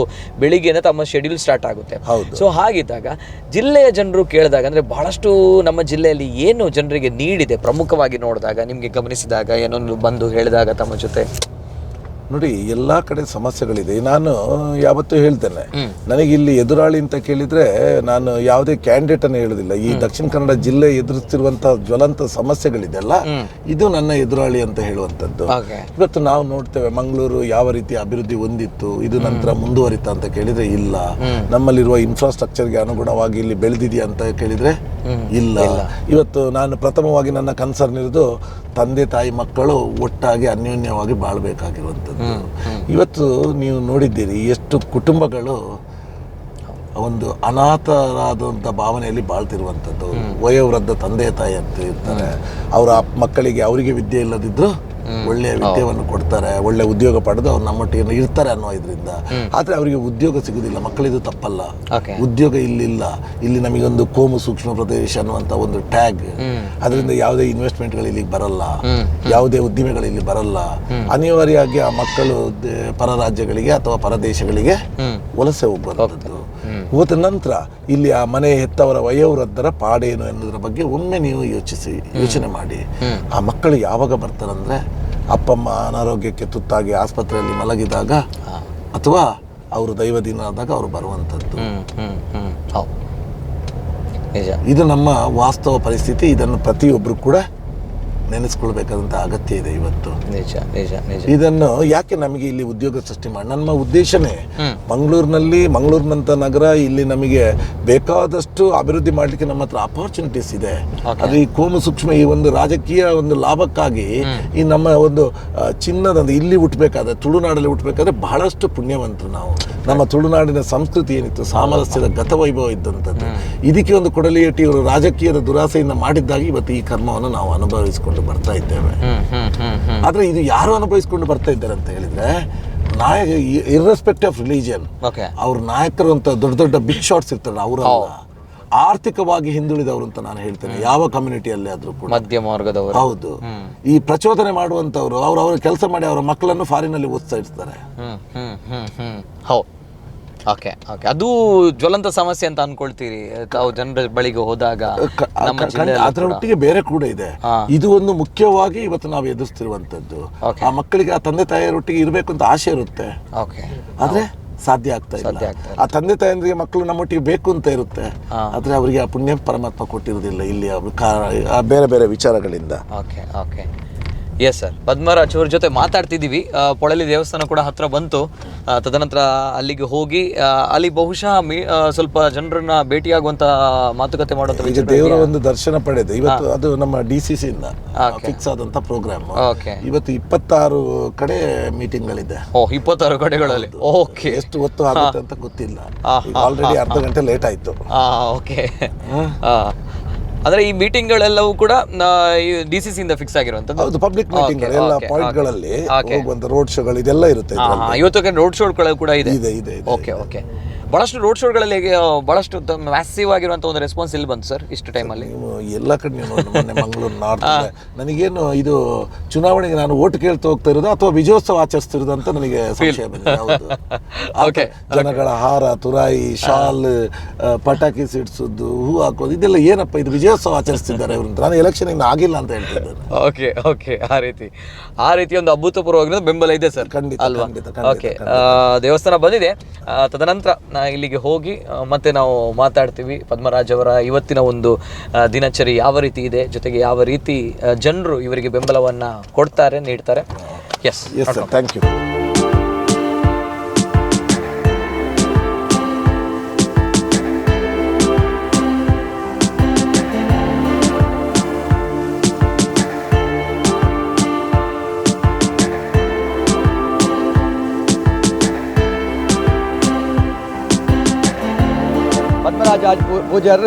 ಬೆಳಿಗ್ಗೆನೆ ತಮ್ಮ ಶೆಡ್ಯೂಲ್ ಸ್ಟಾರ್ಟ್ ಆಗುತ್ತೆ. ಸೊ ಹಾಗಿದ್ದಾಗ ಜಿಲ್ಲೆಯ ಜನರು ಕೇಳಿದಾಗ, ಅಂದ್ರೆ ಬಹಳಷ್ಟು ನಮ್ಮ ಜಿಲ್ಲೆಯಲ್ಲಿ ಏನು ಜನರಿಗೆ ನೀಡಿದೆ ಪ್ರಮುಖವಾಗಿ ನೋಡಿದಾಗ, ನಿಮ್ಗೆ ಗಮನಿಸಿದಾಗ, ಏನೊಂದು ಬಂದು ಹೇಳಿದಾಗ ತಮ್ಮ ಜೊತೆ? ನೋಡಿ, ಎಲ್ಲ ಕಡೆ ಸಮಸ್ಯೆಗಳಿದೆ. ನಾನು ಯಾವತ್ತೂ ಹೇಳ್ತೇನೆ, ನನಗೆ ಇಲ್ಲಿ ಎದುರಾಳಿ ಅಂತ ಕೇಳಿದ್ರೆ ನಾನು ಯಾವುದೇ ಕ್ಯಾಂಡಿಡೇಟ್ ಅನ್ನು ಹೇಳುದಿಲ್ಲ. ಈ ದಕ್ಷಿಣ ಕನ್ನಡ ಜಿಲ್ಲೆ ಎದುರಿಸ್ತಿರುವಂತಹ ಜ್ವಲಂತ ಸಮಸ್ಯೆಗಳಿದೆಲ್ಲ, ಇದು ನನ್ನ ಎದುರಾಳಿ ಅಂತ ಹೇಳುವಂಥದ್ದು. ಇವತ್ತು ನಾವು ನೋಡ್ತೇವೆ ಮಂಗಳೂರು ಯಾವ ರೀತಿ ಅಭಿವೃದ್ಧಿ ಹೊಂದಿತ್ತು, ಇದು ನಂತರ ಮುಂದುವರಿತ ಅಂತ ಕೇಳಿದ್ರೆ ಇಲ್ಲ. ನಮ್ಮಲ್ಲಿರುವ ಇನ್ಫ್ರಾಸ್ಟ್ರಕ್ಚರ್ಗೆ ಅನುಗುಣವಾಗಿ ಇಲ್ಲಿ ಬೆಳೆದಿದೆಯಾ ಅಂತ ಕೇಳಿದ್ರೆ ಇಲ್ಲ. ಇವತ್ತು ನಾನು ಪ್ರಥಮವಾಗಿ ನನ್ನ ಕನ್ಸರ್ನ್ ಇರೋದು ತಂದೆ ತಾಯಿ ಮಕ್ಕಳು ಒಟ್ಟಾಗಿ ಅನ್ಯೋನ್ಯವಾಗಿ ಬಾಳ್ಬೇಕಾಗಿರುವಂಥದ್ದು. ಇವತ್ತು ನೀವು ನೋಡಿದ್ದೀರಿ ಎಷ್ಟು ಕುಟುಂಬಗಳು ಒಂದು ಅನಾಥರಾದಂಥ ಭಾವನೆಯಲ್ಲಿ ಬಾಳ್ತಿರುವಂಥದ್ದು. ವಯೋವೃದ್ಧ ತಂದೆ ತಾಯಿ ಅಂತ ಇರ್ತಾರೆ, ಅವರ ಮಕ್ಕಳಿಗೆ ಅವರಿಗೆ ವಿದ್ಯೆ ಇಲ್ಲದಿದ್ರು ಒಳ್ಳೆಯ ವಿದ್ಯೆಯನ್ನು ಕೊಡ್ತಾರೆ, ಒಳ್ಳೆ ಉದ್ಯೋಗ ಪಡೆದು ಅವ್ರು ನಮ್ಮೊಟ್ಟಿಗೆ ಇರ್ತಾರೆ ಅನ್ನೋ ಇದರಿಂದ. ಆದರೆ ಅವರಿಗೆ ಉದ್ಯೋಗ ಸಿಗುದಿಲ್ಲ. ಮಕ್ಕಳಿದು ತಪ್ಪಲ್ಲ, ಉದ್ಯೋಗ ಇಲ್ಲಿಲ್ಲ. ಇಲ್ಲಿ ನಮಗೊಂದು ಕೋಮು ಸೂಕ್ಷ್ಮ ಪ್ರದೇಶ ಅನ್ನುವಂಥ ಒಂದು ಟ್ಯಾಗ್, ಅದರಿಂದ ಯಾವುದೇ ಇನ್ವೆಸ್ಟ್ಮೆಂಟ್ಗಳು ಇಲ್ಲಿಗೆ ಬರಲ್ಲ, ಯಾವುದೇ ಉದ್ದಿಮೆಗಳು ಇಲ್ಲಿ ಬರಲ್ಲ. ಅನಿವಾರ್ಯವಾಗಿ ಆ ಮಕ್ಕಳು ಪರ ರಾಜ್ಯಗಳಿಗೆ ಅಥವಾ ಪರ ದೇಶಗಳಿಗೆ ವಲಸೆ ಹೋಗುವಂಥದ್ದು. ಹೋದ ನಂತರ ಇಲ್ಲಿ ಆ ಮನೆ ಹೆತ್ತವರ ವಯೋವೃದ್ಧರ ಪಾಡೇನು ಎನ್ನುವುದರ ಬಗ್ಗೆ ಒಮ್ಮೆ ನೀವು ಯೋಚನೆ ಮಾಡಿ. ಆ ಮಕ್ಕಳು ಯಾವಾಗ ಬರ್ತಾರಂದ್ರೆ, ಅಪ್ಪಮ್ಮ ಅನಾರೋಗ್ಯಕ್ಕೆ ತುತ್ತಾಗಿ ಆಸ್ಪತ್ರೆಯಲ್ಲಿ ಮಲಗಿದಾಗ ಅಥವಾ ಅವರು ದೈವದಿನಾದಾಗ ಅವರು ಬರುವಂಥದ್ದು. ಇದು ನಮ್ಮ ವಾಸ್ತವ ಪರಿಸ್ಥಿತಿ. ಇದನ್ನು ಪ್ರತಿಯೊಬ್ಬರು ಕೂಡ ನೆನೆಸ್ಕೊಳ್ಬೇಕಾದಂಥ ಅಗತ್ಯ ಇದೆ ಇವತ್ತು. ಇದನ್ನು ಯಾಕೆ ನಮಗೆ ಇಲ್ಲಿ ಉದ್ಯೋಗ ಸೃಷ್ಟಿ ಮಾಡಿ, ನಮ್ಮ ಉದ್ದೇಶನೇ ಮಂಗಳೂರಿನಂಥ ನಗರ, ಇಲ್ಲಿ ನಮಗೆ ಬೇಕಾದಷ್ಟು ಅಭಿವೃದ್ಧಿ ಮಾಡಲಿಕ್ಕೆ ನಮ್ಮ ಹತ್ರ ಅಪರ್ಚುನಿಟೀಸ್ ಇದೆ. ಅದು ಈ ಕೋಮು ಸೂಕ್ಷ್ಮ ಈ ಒಂದು ರಾಜಕೀಯ ಒಂದು ಲಾಭಕ್ಕಾಗಿ ಈ ನಮ್ಮ ಒಂದು ಚಿನ್ನದಂದು ಇಲ್ಲಿ ಹುಟ್ಟಬೇಕಾದ್ರೆ, ತುಳುನಾಡಲ್ಲಿ ಹುಟ್ಟಬೇಕಾದ್ರೆ ಬಹಳಷ್ಟು ಪುಣ್ಯವಂತರು ನಾವು. ನಮ್ಮ ತುಳುನಾಡಿನ ಸಂಸ್ಕೃತಿ ಏನಿತ್ತು, ಸಾಮರಸ್ಯದ ಗತವೈಭವ ಇದ್ದಂಥದ್ದು, ಇದಕ್ಕೆ ಒಂದು ಕೊಡಲಿಯೇಟಿ ಇವರು ರಾಜಕೀಯದ ದುರಾಸೆಯಿಂದ ಮಾಡಿದ್ದಾಗಿ ಇವತ್ತು ಈ ಕರ್ಮವನ್ನು ನಾವು ಅನುಭವಿಸಿಕೊಂಡು ಬರ್ತಾ ಇದ್ದೇವೆ. ಆದ್ರೆ ಇದು ಯಾರು ಅನುಭವಿಸಿಕೊಂಡು ಬರ್ತಾ ಇದ್ದಾರೆ ಅಂತ ಹೇಳಿದ್ರೆ, ನಾಯಕ ಇರ್ರೆಸ್ಪೆಕ್ಟ್ ಆಫ್ ರಿಲಿಜಿಯನ್, ಅವ್ರ ನಾಯಕರು ಅಂತ ದೊಡ್ಡ ದೊಡ್ಡ ಬಿಗ್ ಶಾಟ್ಸ್ ಇರ್ತಾರೆ, ಅವರಲ್ಲ, ಆರ್ಥಿಕವಾಗಿ ಹಿಂದುಳಿದವರು ಅಂತ ನಾನು ಹೇಳ್ತೇನೆ. ಯಾವ ಕಮ್ಯುನಿಟಿಯಲ್ಲಿ ಆದ್ರೂ ಕೂಡ ಮಧ್ಯಮ ವರ್ಗದವರು. ಹೌದು, ಈ ಪ್ರಚೋದನೆ ಮಾಡುವಂತವ್ರು ಅವ್ರ ಕೆಲಸ ಮಾಡಿ ಅವರ ಮಕ್ಕಳನ್ನು ಫಾರಿನಲ್ಲಿ ಓದಿಸ್ತಾ ಇರ್ತಾರೆ. ಓಕೆ, ಅದು ಜ್ವಲಂತ ಸಮಸ್ಯೆ ಅಂತ ಅನ್ಕೊಳ್ತೀರಿ ತಾವು ಜನರ ಬಳಿಗೆ ಹೋದಾಗ? ಅದರ ಒಟ್ಟಿಗೆ ಬೇರೆ ಕೂಡ ಇದೆ. ಇದು ಒಂದು ಮುಖ್ಯವಾಗಿ ಇವತ್ತು ನಾವು ಎದುರಿಸ್ತಿರುವಂತದ್ದು. ಆ ಮಕ್ಕಳಿಗೆ ಆ ತಂದೆ ತಾಯಿಯರೊಟ್ಟಿಗೆ ಇರಬೇಕು ಅಂತ ಆಸೆ ಇರುತ್ತೆ, ಆದ್ರೆ ಸಾಧ್ಯ ಆಗ್ತಾ ಇಲ್ಲ. ಆ ತಂದೆ ತಾಯಂದ್ರಿಗೆ ಮಕ್ಕಳು ನಮ್ಮೊಟ್ಟಿಗೆ ಬೇಕು ಅಂತ ಇರುತ್ತೆ, ಆದ್ರೆ ಅವರಿಗೆ ಆ ಪುಣ್ಯ ಪರಮಾತ್ಮ ಕೊಟ್ಟಿರುವುದಿಲ್ಲ ಇಲ್ಲಿ ಬೇರೆ ಬೇರೆ ವಿಚಾರಗಳಿಂದ. ಎಸ್ ಸರ್, ಪದ್ಮರಾಜ್ ಅವ್ರ ಜೊತೆ ಮಾತಾಡ್ತಿದ್ದೀವಿ. ಪೊಳಲಿ ದೇವಸ್ಥಾನ ಕೂಡ ಹತ್ರ ಬಂತು. ತದನಂತರ ಅಲ್ಲಿಗೆ ಹೋಗಿ ಅಲ್ಲಿ ಬಹುಶಃ ಸ್ವಲ್ಪ ಜನರನ್ನ ಭೇಟಿಯಾಗುವಂತ ಮಾತುಕತೆ ಮಾಡುವಂತ ಈಗ ದೇವರ ಒಂದು ದರ್ಶನ ಪಡೆದು ಇವತ್ತು ಅದು ನಮ್ಮ DCC ಇಂದ ಫಿಕ್ಸ್ ಆದಂತ ಪ್ರೋಗ್ರಾಮ್. ಇವತ್ತು 26 ಕಡೆ ಮೀಟಿಂಗ್ಗಳಿದೆ. 26 ಕಡೆಗಳಲ್ಲಿ. ಓಕೆ, ಎಷ್ಟು ಹೊತ್ತು ಆಗುತ್ತೆ ಅಂತ ಗೊತ್ತಿಲ್ಲ. ಆಲ್ರೆಡಿ ಅರ್ಧ ಗಂಟೆ ಲೇಟ್ ಆಯ್ತು. ಓಕೆ, ಅಂದ್ರೆ ಈ ಮೀಟಿಂಗ್ಗಳೆಲ್ಲವೂ ಕೂಡ DCC ಇಂದ ಫಿಕ್ಸ್ ಆಗಿರುವಂತದ್ದು. ಹೌದು, ಪಬ್ಲಿಕ್ ಮೀಟಿಂಗ್ ಎಲ್ಲ ಪಾಯಿಂಟ್ ಗಳಲ್ಲಿ ಹೋಗುವಂತ ರೋಡ್ ಶೋಗಳು ಇದೆಲ್ಲ ಇರುತ್ತೆ. ಇವತ್ತು ರೋಡ್ ಶೋಗಳು ಕೂಡ ಇದೆ. ಓಕೆ, ಬಹಳಷ್ಟು ರೋಡ್ ಶೋಗಳಲ್ಲಿ ಬಹಳಷ್ಟು ಮ್ಯಾಸಿವ್ ಆಗಿರುವಂತ ಒಂದು ರೆಸ್ಪಾನ್ಸ್ ಇಲ್ಲಿ ಬಂತು ಸರ್ ಇಷ್ಟು ಟೈಮಲ್ಲಿ. ಎಲ್ಲ ಕಡೆ ಮೊನ್ನೆ ಮಂಗಳೂರು ನಾರ್ತ್ ನನಗೇನು ಇದು ಚುನಾವಣೆಗೆ ನಾನು ಓಟ್ ಕೇಳ್ತಾ ಹೋಗ್ತಾ ಇರೋದು ಅಥವಾ ವಿಜಯೋತ್ಸವ ಆಚರಿಸ್ತಿರೋದು ಅಂತ ನನಗೆ ಸಂಶಯ ಬಂದಿದೆ. ಜನಗಳ ಹಾರ ತುರಾಯಿ, ಶಾಲ್, ಪಟಾಕಿ ಸಿಡಿಸೋದು, ಹೂ ಹಾಕೋದು, ಇದೆಲ್ಲ ಏನಪ್ಪ ಇದು ವಿಜಯೋತ್ಸವ ಆಚರಿಸ್ತಿದ್ದಾರೆ ಇವರು ಅಂತ. ನಾನು ಎಲೆಕ್ಷನ್ ಇನ್ನು ಆಗಿಲ್ಲ ಅಂತ ಹೇಳ್ತಿದ್ದೇನೆ. ಓಕೆ, ಆ ರೀತಿ ಒಂದು ಅಭೂತಪೂರ್ವವಾಗಿರೋದು ಬೆಂಬಲ ಇದೆ ಸರ್, ಖಂಡಿತ ಅಲ್ವಾ? ಓಕೆ, ದೇವಸ್ಥಾನ ಬಂದಿದೆ. ತದನಂತರ ಇಲ್ಲಿಗೆ ಹೋಗಿ ಮತ್ತೆ ನಾವು ಮಾತಾಡ್ತೀವಿ ಪದ್ಮರಾಜ್ ಅವರ ಇವತ್ತಿನ ಒಂದು ದಿನಚರಿ ಯಾವ ರೀತಿ ಇದೆ, ಜೊತೆಗೆ ಯಾವ ರೀತಿ ಜನರು ಇವರಿಗೆ ಬೆಂಬಲವನ್ನು ಕೊಡ್ತಾರೆ, ನೀಡ್ತಾರೆ. Yes sir, thank you. Padmaraja Poojar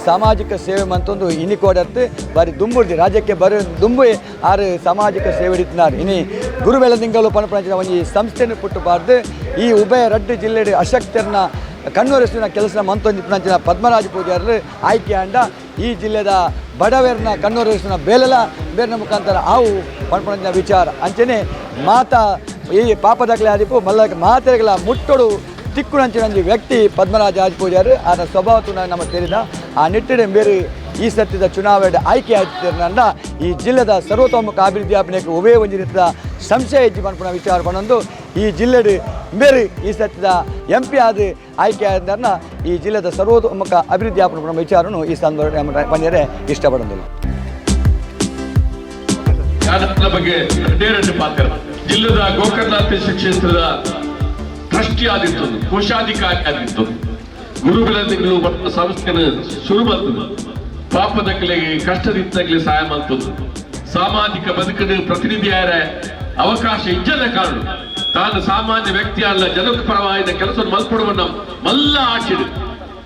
ಸಾಮಾಜಿಕ ಸೇವೆ ಮಂತೊಂದು ಇನಿ ಕೊಡತ್ತೆ ಬಾರಿ ದುಂಬುರ್ದಿ ರಾಜ್ಯಕ್ಕೆ ಬರೋ ದುಂಬು ಆರು ಸಾಮಾಜಿಕ ಸೇವೆ ಹಿಡಿತಿನಾರು ಇನಿ ಗುರುಬೇಳ ತಿಂಗಳು ಪಣಪಣಚಿನ ಒಂಜಿ ಸಂಸ್ಥೆಯನ್ನು ಪುಟ್ಟಬಾರ್ದು ಈ ಉಭಯ ರಡ್ಡು ಜಿಲ್ಲೆ ಅಶಕ್ತರನ್ನ ಕಣ್ಣೊರೆಸಿನ ಕೆಲಸ ಮಂತೊಂದಿಪ್ಪನಂಚಿನ ಪದ್ಮರಾಜ ಪೂಜಾರ್ ಆಯ್ಕೆ ಅಂಡ ಈ ಜಿಲ್ಲೆದ ಬಡವರನ್ನ ಕಣ್ಣೊರೆಸಿನ ಬೇರೆನ ಮುಖಾಂತರ ಆವು ಪಣಪಣಚಿನ ವಿಚಾರ ಅಂಚನೆ ಮಾತಾ ಈ ಪಾಪದಾಗಲೇ ಆದಿಪ್ಪು ಮಲ್ಲ ಮಾತೆಗಳ ಮುಟ್ಟೋಡು ತಿಕ್ಕುನಂಚಿನ ವ್ಯಕ್ತಿ ಪದ್ಮರಾಜ ಪೂಜಾರ್ ಆದ ಸ್ವಭಾವ ನಮ್ಮ ಸೇರಿದ ಆ ನಿಟ್ಟಿನ ಬೇರೆ ಈ ಸತ್ಯದ ಚುನಾವಣೆ ಆಯ್ಕೆ ಆಯ್ತಿರಂದ ಈ ಜಿಲ್ಲೆದ ಸರ್ವತೋಮುಖ ಅಭಿವೃದ್ಧಿ ಆಪನೆಗೆ ಉಭಯ ಒಂದು ರೀತಿಯ ಸಂಶಯ ಹೆಚ್ಚು ಪನ್ಪುನ ವಿಚಾರ ಪಣೊಂದು ಈ ಜಿಲ್ಲೆಡು ಬೇರೆ ಈ ಸತ್ಯದ MP ಆದ ಆಯ್ಕೆ ಆದ ಈ ಜಿಲ್ಲೆದ ಸರ್ವತೋಮುಖ ಅಭಿವೃದ್ಧಿ ಆಪನ ವಿಚಾರನು ಈ ಸಂದರ್ಭ ಪಂದ್ಯರೆ ಇಷ್ಟಪಡೋದಿಲ್ಲ. ಬಗ್ಗೆ ಜಿಲ್ಲೆದ ಗೋಕರ್ಣನಾಥ ಕ್ಷೇತ್ರದ ಟ್ರಸ್ಟಿ ಆದಿತ್ತು, ಕೋಶಾಧಿಕಾರಿ ಆದಿತ್ತು, ಗುರುಗಳು ಸಂಸ್ಥೆಯನ್ನು ಶುರು ಮಾಡ್ತದೆ, ಪಾಪದಕ್ಕಲಿಗೆ ಕಷ್ಟದಿದ್ದಾಗಲೇ ಸಹಾಯ ಮಾಡ್ತದೆ, ಸಾಮಾಜಿಕ ಬದುಕಿನ ಪ್ರತಿನಿಧಿಯಾರ ಅವಕಾಶ ಇಜ್ಜದ ಕಾರಣ ತಾನು ಸಾಮಾನ್ಯ ವ್ಯಕ್ತಿ ಅಲ್ಲ ಜನಪರವಾದ ಕೆಲಸ ಮಲ್ಪಡುವನ್ನ ಮಲ್ಲ ಆಚಿಡು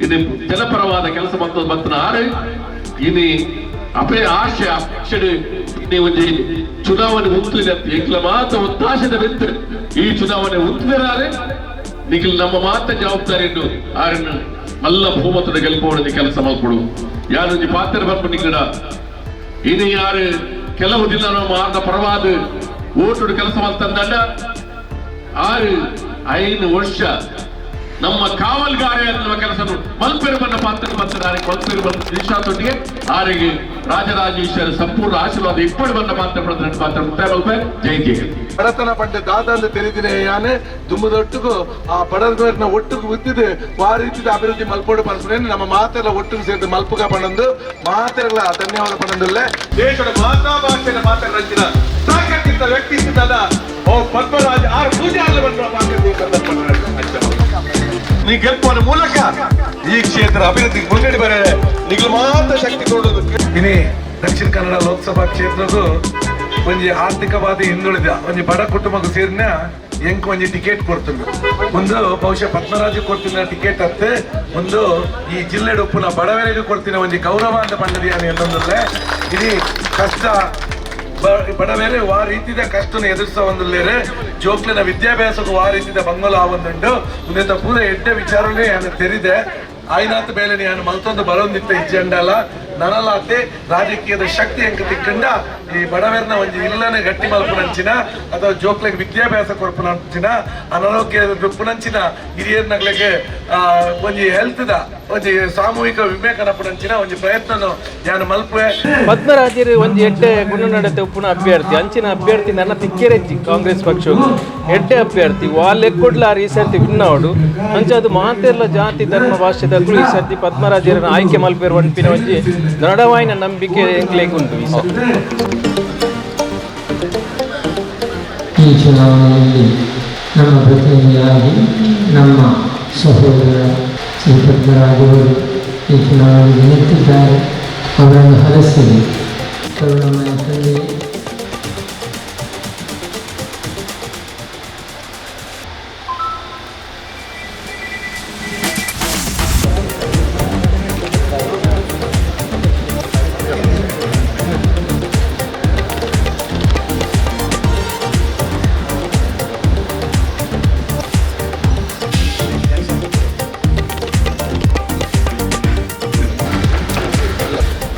ಇದು ಜನಪರವಾದ ಕೆಲಸ ಬಂತನ ಆರು ಇನಿ ಆಶೆ ಅಪೇಕ್ಷೆ ಒಂದು ಚುನಾವಣೆ ಉಂತಿದೆ ಏಕಲ ಮಾತ್ರ ಒತ್ತಾಶದ ಬೆಂತ ಈ ಚುನಾವಣೆ ಉಂತಿರಾರೆ ನಿಖಿಲ್ ನಮ್ಮ ಮಾತ್ರ ಜವಾಬ್ದಾರಿಯನ್ನು ಆರನ್ನು ಮಲ್ಲ ಬಹುಮತದ ಗೆಲ್ಪೋಣದ ಕೆಲಸ ಮಾಡ್ಕೊಡು ಯಾರೊಂದು ಪಾತ್ರ ಬರ್ಕೊಂಡು ನಿಗಡ ಇನ್ನು ಯಾರು ಕೆಲವು ದಿನ ನಮ್ಮ ಆರ್ದ ಪರವಾದ ಓಟು ಕೆಲಸ ಮಾಡ್ತಂದ 6-5 ವರ್ಷ ನಮ್ಮ ಕಾವಲ್ಗಾರ ಎನ್ನುವ ಕೆಲಸ ಮಲ್ಪೆರುಮನ್ನ ಪಾತ್ರ ಬರ್ತಾರೆ. ಮಲ್ಪೆರುಮನ್ನ ವಿಶ್ವಾಸದೊಂದಿಗೆ ಆರಿಗೆ ರಾಜರಾಜೇಶ್ವರ ಸಂಪೂರ್ಣ ಆಶೀರ್ವಾದ ಇಪ್ಪಳು ಬನ್ನ ಪಾತ್ರ ಪಾತ್ರ ಜೈಗೆ ಬಡತನ ಪಂಡ ದಾದಂದು ತಿಳಿದಿನೇ ಯಾನೆ ದುಮ್ಮದೊಟ್ಟಿಗೂ ಆ ಬಡವರನ್ನ ಒಟ್ಟಿಗೆ ಉದ್ದಿದೆ ಆ ರೀತಿಯ ಅಭಿವೃದ್ಧಿ ಮಲ್ಪೋಡು ಪಡಿಸ್ರೆ ನಮ್ಮ ಮಾತೆಲ್ಲ ಒಟ್ಟಿಗೆ ಸೇರಿದ ಮಲ್ಪುಗ ಪಣಂದು ಮಾತೆಲ್ಲ ಧನ್ಯವಾದ ಪಣಂದಲ್ಲೇ ದೇಶದ ಮಾತಾ ಭಾಷೆಯ ಮಾತಾಡಿನ ಸಾಕಕ್ಕಿಂತ ವ್ಯಕ್ತಿತ್ವದ ಪದ್ಮರಾಜ ಆರು ಪೂಜೆ ನೀ ಗೆಲ್ಪುವ ಮೂಲಕ ಈ ಕ್ಷೇತ್ರ ಅಭಿವೃದ್ಧಿ ಮುನ್ನಡೆ ಬರ ನಿಗಲು ಮಾತ್ರ ಶಕ್ತಿ ಕೊಡುವುದು. ಇನಿ ದಕ್ಷಿಣ ಕನ್ನಡ ಲೋಕಸಭಾ ಕ್ಷೇತ್ರದ ಒಂಜಿ ಆರ್ಥಿಕವಾದ ಹಿಂದುಳಿದ ಒಂಜಿ ಬಡ ಕುಟುಂಬಕ್ಕೆ ಸೇರಿನ ಎಂಕ್ ಒಂಜಿ ಟಿಕೆಟ್ ಕೊಡ್ತೀನಿ ಒಂದು ಬಹುಶಃ ಪದ್ಮರಾಜ ಕೊಡ್ತಿನ ಟಿಕೆಟ್ ಅತ್ತೆ ಒಂದು ಈ ಜಿಲ್ಲೆ ಉಪ್ಪುನ ಬಡವರಿಗೆ ಕೊಡ್ತಿನ ಒಂಜಿ ಗೌರವ ಅಂತ ಪಂಡದಿ ಅನ್ನೊಂದಲ್ಲೇ ಇಡೀ ಕಷ್ಟ ಬಡವೇರೆ ಆ ರೀತಿಯ ಕಷ್ಟನ ಎದುರಿಸೋ ಒಂದಲ್ಲೇರೆ ಜೋಕ್ಲಿನ ವಿದ್ಯಾಭ್ಯಾಸಕ್ಕೂ ಆ ರೀತಿಯ ಬಂಗಲ ಆವಂದುಂಡು ಉಂದೆತ ಪೂರ ಎಡ್ಡೆ ವಿಚಾರಣೆ ನಾನು ತೆರಿದೆ ಆಯ್ನಾತ್ ಬೇಲೆ ನಾನು ಮಲ್ತೊಂದು ಬರೋಂದಿತ್ತ ಇಜ್ಜಂಡಲ್ಲ ನನಲಾತೆ ರಾಜಕೀಯದ ಶಕ್ತಿ ಹೆಂಗೆ ತಿಕ್ಕಂಡ ಈ ಬಡವರನ್ನ ಒಂಜಿ ಇಲ್ಲನೆ ಗಟ್ಟಿ ಮಲ್ಪುನಂಚಿನ ಅಥವಾ ಜೋಕ್ಲೆಗೆ ವಿದ್ಯಾಭ್ಯಾಸ ಕೊಡ್ಪುನಂಚಿನ ಅನಾರೋಗ್ಯ ದುಪ್ಪುನಂಚಿನ ಹಿರಿಯರ್ನಗಳಿಗೆ ಒಂಜಿ ಹೆಲ್ತ್ದ ಒಂಜಿ ಸಾಮೂಹಿಕ ವಿಮೆ ಕನಪುನಂಚಿನ ಒಂಜಿ ಪ್ರಯತ್ನ ನಾನು ಮಲ್ಪುವೆ. ಪದ್ಮರಾಜರು ಒಂದು ಎಡ್ಡೆ ಗುಣನಡತೆ ಉಪ್ಪುನ ಅಭ್ಯರ್ಥಿ ಅಂಚಿನ ಅಭ್ಯರ್ಥಿ ನನ್ನ ತಿಕ್ಕೆರೆಜ್ಜಿ ಕಾಂಗ್ರೆಸ್ ಪಕ್ಷವು ಎಡ್ಡೆ ಅಭ್ಯರ್ಥಿ ವಾಲೆಕ್ಕೊಡ್ಲಾರ ಈ ಸರ್ತಿ ವಿನ್ನವಡು ಅಂಚ ಅದು ಮಾತೆಲ್ಲ ಜಾತಿ ಧರ್ಮ ಭಾಷೆದಕ್ಕೂ ಈ ಸರ್ತಿ ಪದ್ಮರಾಜರನ್ನು ಆಯ್ಕೆ ಮಲ್ಪೇರು ಒಂಪಿನ ಒಂಜಿ ದೃಢವಾಯಿನ ನಂಬಿಕೆ ಉಂಟು ಈ ಸರ್ತಿ. ಈ ಚುನಾವಣೆಯಲ್ಲಿ ನಮ್ಮ ಪ್ರತಿನಿಧಿಯಾಗಿ ನಮ್ಮ ಸಹೋದರ ಶ್ರೀ ಪದ್ಮರಾಜವರು ಈ ಚುನಾವಣೆಗೆ ನಿಂತಿದ್ದಾರೆ. ಅವರನ್ನು ಹರಸಿ ಕರುಣಾಮಯ ತಂದೆ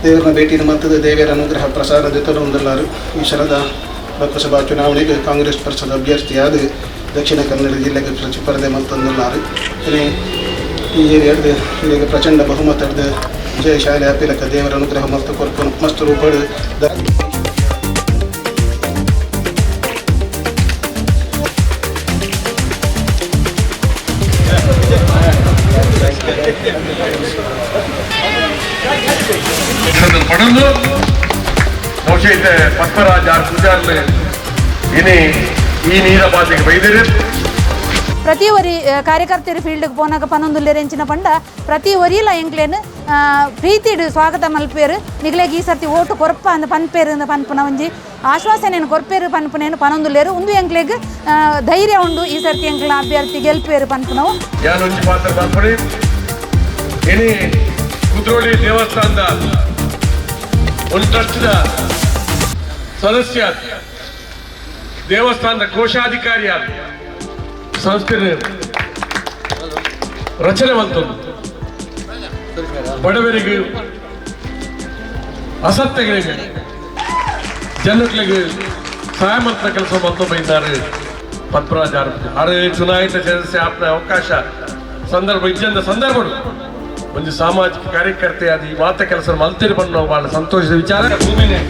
ದೇವರನ್ನ ಭೇಟಿನ ಮತ್ತದ ದೇವರ ಅನುಗ್ರಹ ಪ್ರಸಾರದ ತರುವುದಲ್ಲಾರು ಈ ಶರದ ಲೋಕಸಭಾ ಚುನಾವಣೆಗೆ ಕಾಂಗ್ರೆಸ್ ಪಕ್ಷದ ಅಭ್ಯರ್ಥಿಯಾದ ದಕ್ಷಿಣ ಕನ್ನಡ ಜಿಲ್ಲೆಗೆ ಪ್ರತಿಸ್ಪರ್ಧೆ ಮತ್ತೊಂದಲ್ಲಾರು ಈ ಏರಿಯಾದ ಈಗ ಪ್ರಚಂಡ ಬಹುಮತದ ಜಯಶಾಲಿ ಅಪಿಲಕ ದೇವರ ಅನುಗ್ರಹ ಮತ್ತು ಕೊರ್ಪು ಮಸ್ತ್ ರೂಪಗಳು ಅಡ್ವೊಕೇಟ್ ಪದ್ಮರಾಜ್ ಆರ್ ಪೂಜಾರ್ಲು ಇನಿ ಈ ನೀರ ಬಾತಿಗೆ ಬೈದಿರಿ. ಪ್ರತಿ ಒರಿ ಕಾರ್ಯಕರ್ತೆಯರು ಫೀಲ್ಡ್ಗೆ ಪೋನಾಗ ಪನೊಂದುಲ್ಲೆರೆಂಚಿನ ಪಂಡ ಪ್ರತಿ ಒರಿಲ ಎಂಕ್ಲೇನು ಪ್ರೀತಿಡು ಸ್ವಾಗತ ಮಲ್ಪೇರು ನಿಗ್ಲೆಗೆ ಈ ಸರ್ತಿ ಓಟು ಕೊರಪ ಅಂದ ಪನ್ಪೇರು ಪನ್ಪುನ ಒಂಜಿ ಆಶ್ವಾಸನೆಯನ್ನು ಕೊರ್ಪೇರು ಪನ್ಪುನೇನು ಪನೊಂದುಲ್ಲೇರು ಒಂದು ಎಂಕ್ಲೆಗ್ ಧೈರ್ಯ ಉಂಡು ಈ ಸರ್ತಿ ಎಂಕ್ಲ ಅಭ್ಯರ್ಥಿ ಗೆಲ್ಪೇರು ಪನ್ಪುನವು ಯಾನೊಂಜಿ ಪಾತ್ರ ಪನ್ಪುನಿ ಇನಿ ಕುದ್ರೋಳಿ ದೇವಸ್ಥಾನದ ಒಂದು ಟ್ರಸ್ಟ್ದ ಸದಸ್ಯ ದೇವಸ್ಥಾನದ ಕೋಶಾಧಿಕಾರಿಯಾದ ಸಂಸ್ಥೆ ರಚನೆ ಬಂತದ್ದು ಬಡವರಿಗೆ ಅಸತ್ಯಗಳಿಗೆ ಜನಗಳಿಗೆ ಸಹಾಯ ಮಾಡ್ತಾ ಕೆಲಸ ಮತ್ತೊಬ್ಬ ಇದ್ದಾರೆ ಪದ್ಮರಾಜ್ ಆರು ಚುನಾಯಿತ ಸದಸ್ಯ ಆಪ್ನ ಅವಕಾಶ ಸಂದರ್ಭ ಇಜ್ಜಂದ ಸಂದರ್ಭಗಳು ಒಂದು ಸಾಮಾಜಿಕ ಕಾರ್ಯಕರ್ತೆ ಆದ ಈ ಮಾತ ಕೆಲಸ ಮಲ್ತಿರಿ ಬಂದು ನಾವು ಬಹಳ ಸಂತೋಷದ ವಿಚಾರ. ಭೂಮಿನೇ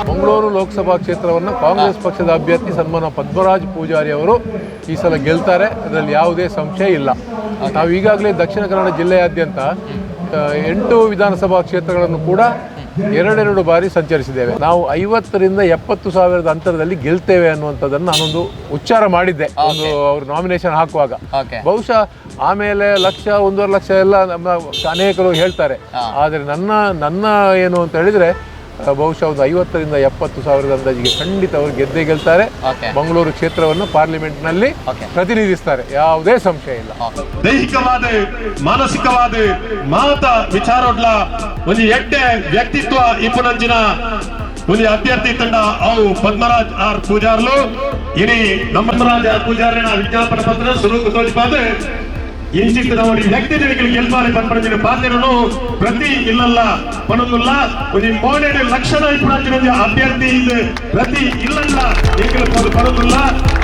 ಮಂಗಳೂರು ಲೋಕಸಭಾ ಕ್ಷೇತ್ರವನ್ನು ಕಾಂಗ್ರೆಸ್ ಪಕ್ಷದ ಅಭ್ಯರ್ಥಿ ಸನ್ಮಾನ ಪದ್ಮರಾಜ್ ಪೂಜಾರಿ ಅವರು ಈ ಸಲ ಗೆಲ್ತಾರೆ, ಅದರಲ್ಲಿ ಯಾವುದೇ ಸಂಶಯ ಇಲ್ಲ. ನಾವು ಈಗಾಗಲೇ ದಕ್ಷಿಣ ಕನ್ನಡ ಜಿಲ್ಲೆಯಾದ್ಯಂತ 8 ವಿಧಾನಸಭಾ ಕ್ಷೇತ್ರಗಳನ್ನು ಕೂಡ 2 ಬಾರಿ ಸಂಚರಿಸಿದ್ದೇವೆ. ನಾವು 50,000 ರಿಂದ 70,000 ಅಂತರದಲ್ಲಿ ಗೆಲ್ತೇವೆ ಅನ್ನುವಂಥದ್ದನ್ನು ನಾನೊಂದು ಉಚ್ಚಾರ ಮಾಡಿದ್ದೆ ಒಂದು ಅವರು ನಾಮಿನೇಷನ್ ಹಾಕುವಾಗ. ಬಹುಶಃ ಆಮೇಲೆ 1,00,000 1.5 ಲಕ್ಷ ಎಲ್ಲ ನಮ್ಮ ಅನೇಕರು ಹೇಳ್ತಾರೆ. ಆದರೆ ನನ್ನ ಏನು ಅಂತ ಹೇಳಿದರೆ ಬಹುಶಃ ಒಂದು 50,000 ರಿಂದ 70,000 ಅಂದಾಜಿಗೆ ಖಂಡಿತ ಅವರು ಗೆದ್ದೇ ಗೆಲ್ತಾರೆ. ಮಂಗಳೂರು ಕ್ಷೇತ್ರವನ್ನು ಪಾರ್ಲಿಮೆಂಟ್ನಲ್ಲಿ ಪ್ರತಿನಿಧಿಸ್ತಾರೆ, ಯಾವುದೇ ಸಂಶಯ ಇಲ್ಲ. ದೈಹಿಕವಾದ ಮಾನಸಿಕವಾದ ಮಾತ ವಿಚಾರೋಡ್ಲ ಒಂದು ಎಡ್ಡೆ ವ್ಯಕ್ತಿತ್ವ ಇಪ್ಪುನಂಚಿನ ಒಂದು ಅಭ್ಯರ್ಥಿ ತಂಡ ಅವು ಪದ್ಮರಾಜ್ ಆರ್ ಪೂಜಾರ್ಲು ಇನಿ ನಮ್ಮ ಪದ್ಮರಾಜ್ ಆರ್ ಪೂಜಾರಿನ ವಿಜ್ಞಾಪನ ಪತ್ರ ಸುರುಕು ತೋಜಿಪಾದ ಇಂಚಿತ್ ನೋಡಿ ವ್ಯಕ್ತಿ ಗೆಲ್ಪಾರಿ ಪನ್ಪಡಿನ ಪಾತ್ರನು ಪ್ರತಿ ಇಲ್ಲಲ್ಲ ಪನೊಂದುಲ್ಲ ಒಂದು ಇಂಪಾರ್ಟೆಂಟ್ ಲಕ್ಷಣ ಇಪ್ಪುನಂಚಿನ ಅಭ್ಯರ್ಥಿ ಇದು ಪ್ರತಿ ಇಲ್ಲಲ್ಲ ಎಂಕಲ ಪನೊಂದುಲ್ಲ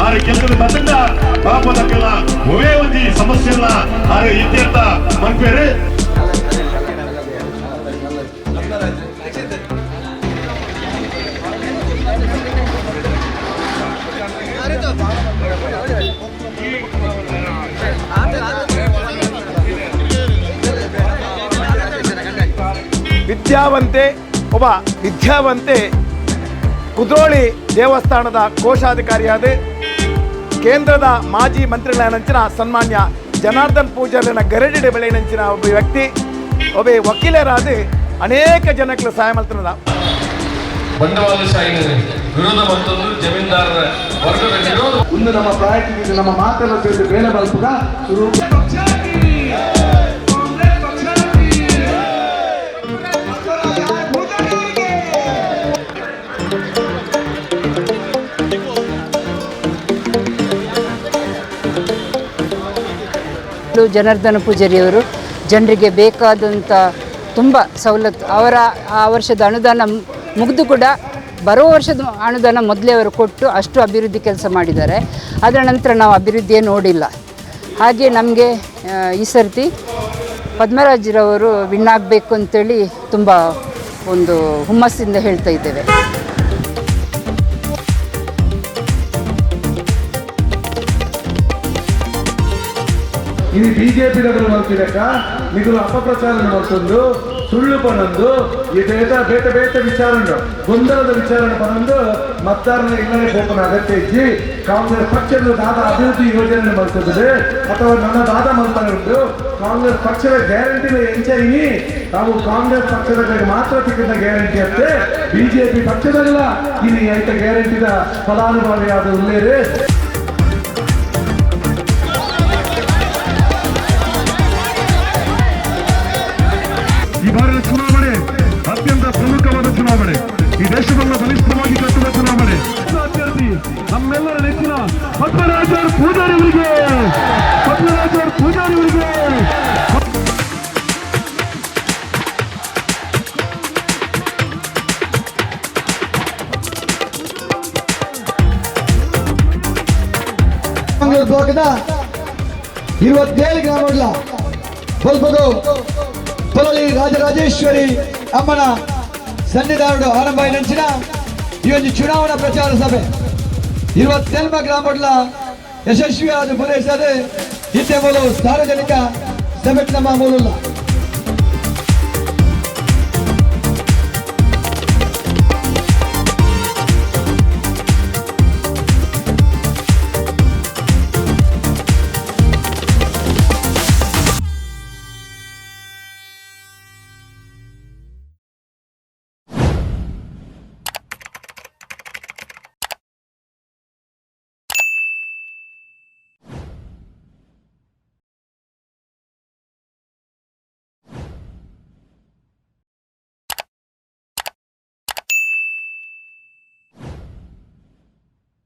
ಆರು ಗೆಲ್ಲದ ಬಂದ ಪಾಪದಕ್ಕೆಲ್ಲ ಒವೇ ಒಂದು ಸಮಸ್ಯೆ ಇಲ್ಲ ಆರು ಇತ್ಯರ್ಥ ಮನ್ಪೇರು. ಒಬ್ಬ ವಿದ್ಯಾವಂತೆ ಕುದ್ರೋಳಿ ದೇವಸ್ಥಾನದ ಕೋಶಾಧಿಕಾರಿಯಾದ ಕೇಂದ್ರದ ಮಾಜಿ ಮಂತ್ರಿಗಳಂಚಿನ ಸನ್ಮಾನ್ಯ ಜನಾರ್ದನ್ ಪೂಜಾರಿನ ಗರಡಿಡೆ ಬೆಳೆಯಂಚಿನ ಒಬ್ಬ ವ್ಯಕ್ತಿ ಒಬ್ಬ ವಕೀಲರಾದ ಅನೇಕ ಜನಕ್ಕೆ ಸಹಾಯ ಮಾಡ್ತಾರ. ಬಂಡವಾಳಶಾಹಿ ವಿರೋಧ ಮತ್ತೊಂದು ಜಮೀನ್ದಾರರ ವರ್ಗದ ವಿರೋಧ ಒಂದು ನಮ್ಮ ಪ್ರಾಯಕ್ಕೆ ನಮ್ಮ ಮಾತೆಲ್ಲ ಸೇರಿದು ಬೇರೆ ಬಲ್ಪುಗ ಶುರು ಜನಾರ್ದನ ಪೂಜಾರಿಯವರು ಜನರಿಗೆ ಬೇಕಾದಂಥ ತುಂಬ ಸವಲತ್ತು ಆ ವರ್ಷದ ಅನುದಾನ ಮುಗಿದು ಕೂಡ ಬರೋ ವರ್ಷದ ಅನುದಾನ ಮೊದಲೇ ಅವರು ಕೊಟ್ಟು ಅಷ್ಟು ಅಭಿವೃದ್ಧಿ ಕೆಲಸ ಮಾಡಿದ್ದಾರೆ. ಅದರ ನಂತರ ನಾವು ಅಭಿವೃದ್ಧಿಯೇ ನೋಡಿಲ್ಲ. ಹಾಗೆ ನಮಗೆ ಈ ಸರ್ತಿ ಪದ್ಮರಾಜ್ರವರು ವಿನ್ ಆಗಬೇಕು ಅಂತೇಳಿ ತುಂಬ ಒಂದು ಹುಮ್ಮಸ್ಸಿಂದ ಹೇಳ್ತಾ ಇದ್ದೇವೆ. ఇది బీజేపీ దగ్గర మల్పినక మిగులు అపప్రచారం అవుతుందో ಸುಳ್ಳು ಪನೊಂದು ಇದೇದ ಬೇಟ ಬೇಟ ವಿಚಾರಣ ಗೊಂದಲದ ವಿಚಾರಣ ಪನೊಂದು ಮತದಾರನ ಇಲ್ಲೇ ಹೋಗನ ಅಗತ್ಯ ಇಜ್ಜಿ ಕಾಂಗ್ರೆಸ್ ಪಕ್ಷದ ದಾದ ಅಭಿವೃದ್ಧಿ ಯೋಜನೆ ಮಲ್ತದೆ ಅಥವಾ ನನ್ನ ದಾದ ಮಲ್ಪನದ್ದು ಕಾಂಗ್ರೆಸ್ ಪಕ್ಷದ ಗ್ಯಾರಂಟಿನ ಎಂಚೈನಿ ನಾವು ಕಾಂಗ್ರೆಸ್ ಪಕ್ಷದ ಕಡೆ ಮಾತ್ರ ಸಿಕ್ಕಿದ ಗ್ಯಾರಂಟಿ ಅಂತೆ ಬಿಜೆಪಿ ಪಕ್ಷದಲ್ಲ ಇಲ್ಲಿ ಐತ ಗ್ಯಾರಂಟಿದ ಫಲಾನುಭವಿಯಾದ ಉಲ್ಲೇರೆ. ಈ ಬಾರಿಯ ಚುನಾವಣೆ ಅತ್ಯಂತ ಪ್ರಮುಖವಾದ ಚುನಾವಣೆ, ಈ ದೇಶವನ್ನು ಬಲಿಷ್ಠವಾಗಿ ಕಟ್ಟುವ ಚುನಾವಣೆ. ಅಭ್ಯರ್ಥಿ ನಮ್ಮೆಲ್ಲರ ನೆಚ್ಚಿನ ಪದ್ಮರಾಜ್ ಪೂಜಾರಿ ಅವರಿಗೆ ಕಾಂಗ್ರೆಸ್ ಬ್ಲಾಕ್ನ 27 ಗ್ರಾಮಗಳ ಬಲ್ಬದು ಪೊಲಲಿ ರಾಜರಾಜೇಶ್ವರಿ ಅಮ್ಮನ ಸನ್ನಿಧಾನದ ಆರಂಭ ನೆಂಚಿನ ಈ ಒಂದು ಚುನಾವಣಾ ಪ್ರಚಾರ ಸಭೆ 27 ಗ್ರಾಮಗಳ ಯಶಸ್ವಿಯಾದ ಪೂರೈಸದೆ ಇತ್ತೆ ಮೂಲ ಸಾರ್ವಜನಿಕ ಸಭೆ ನಮ್ಮ ಮೂಲಲ್ಲ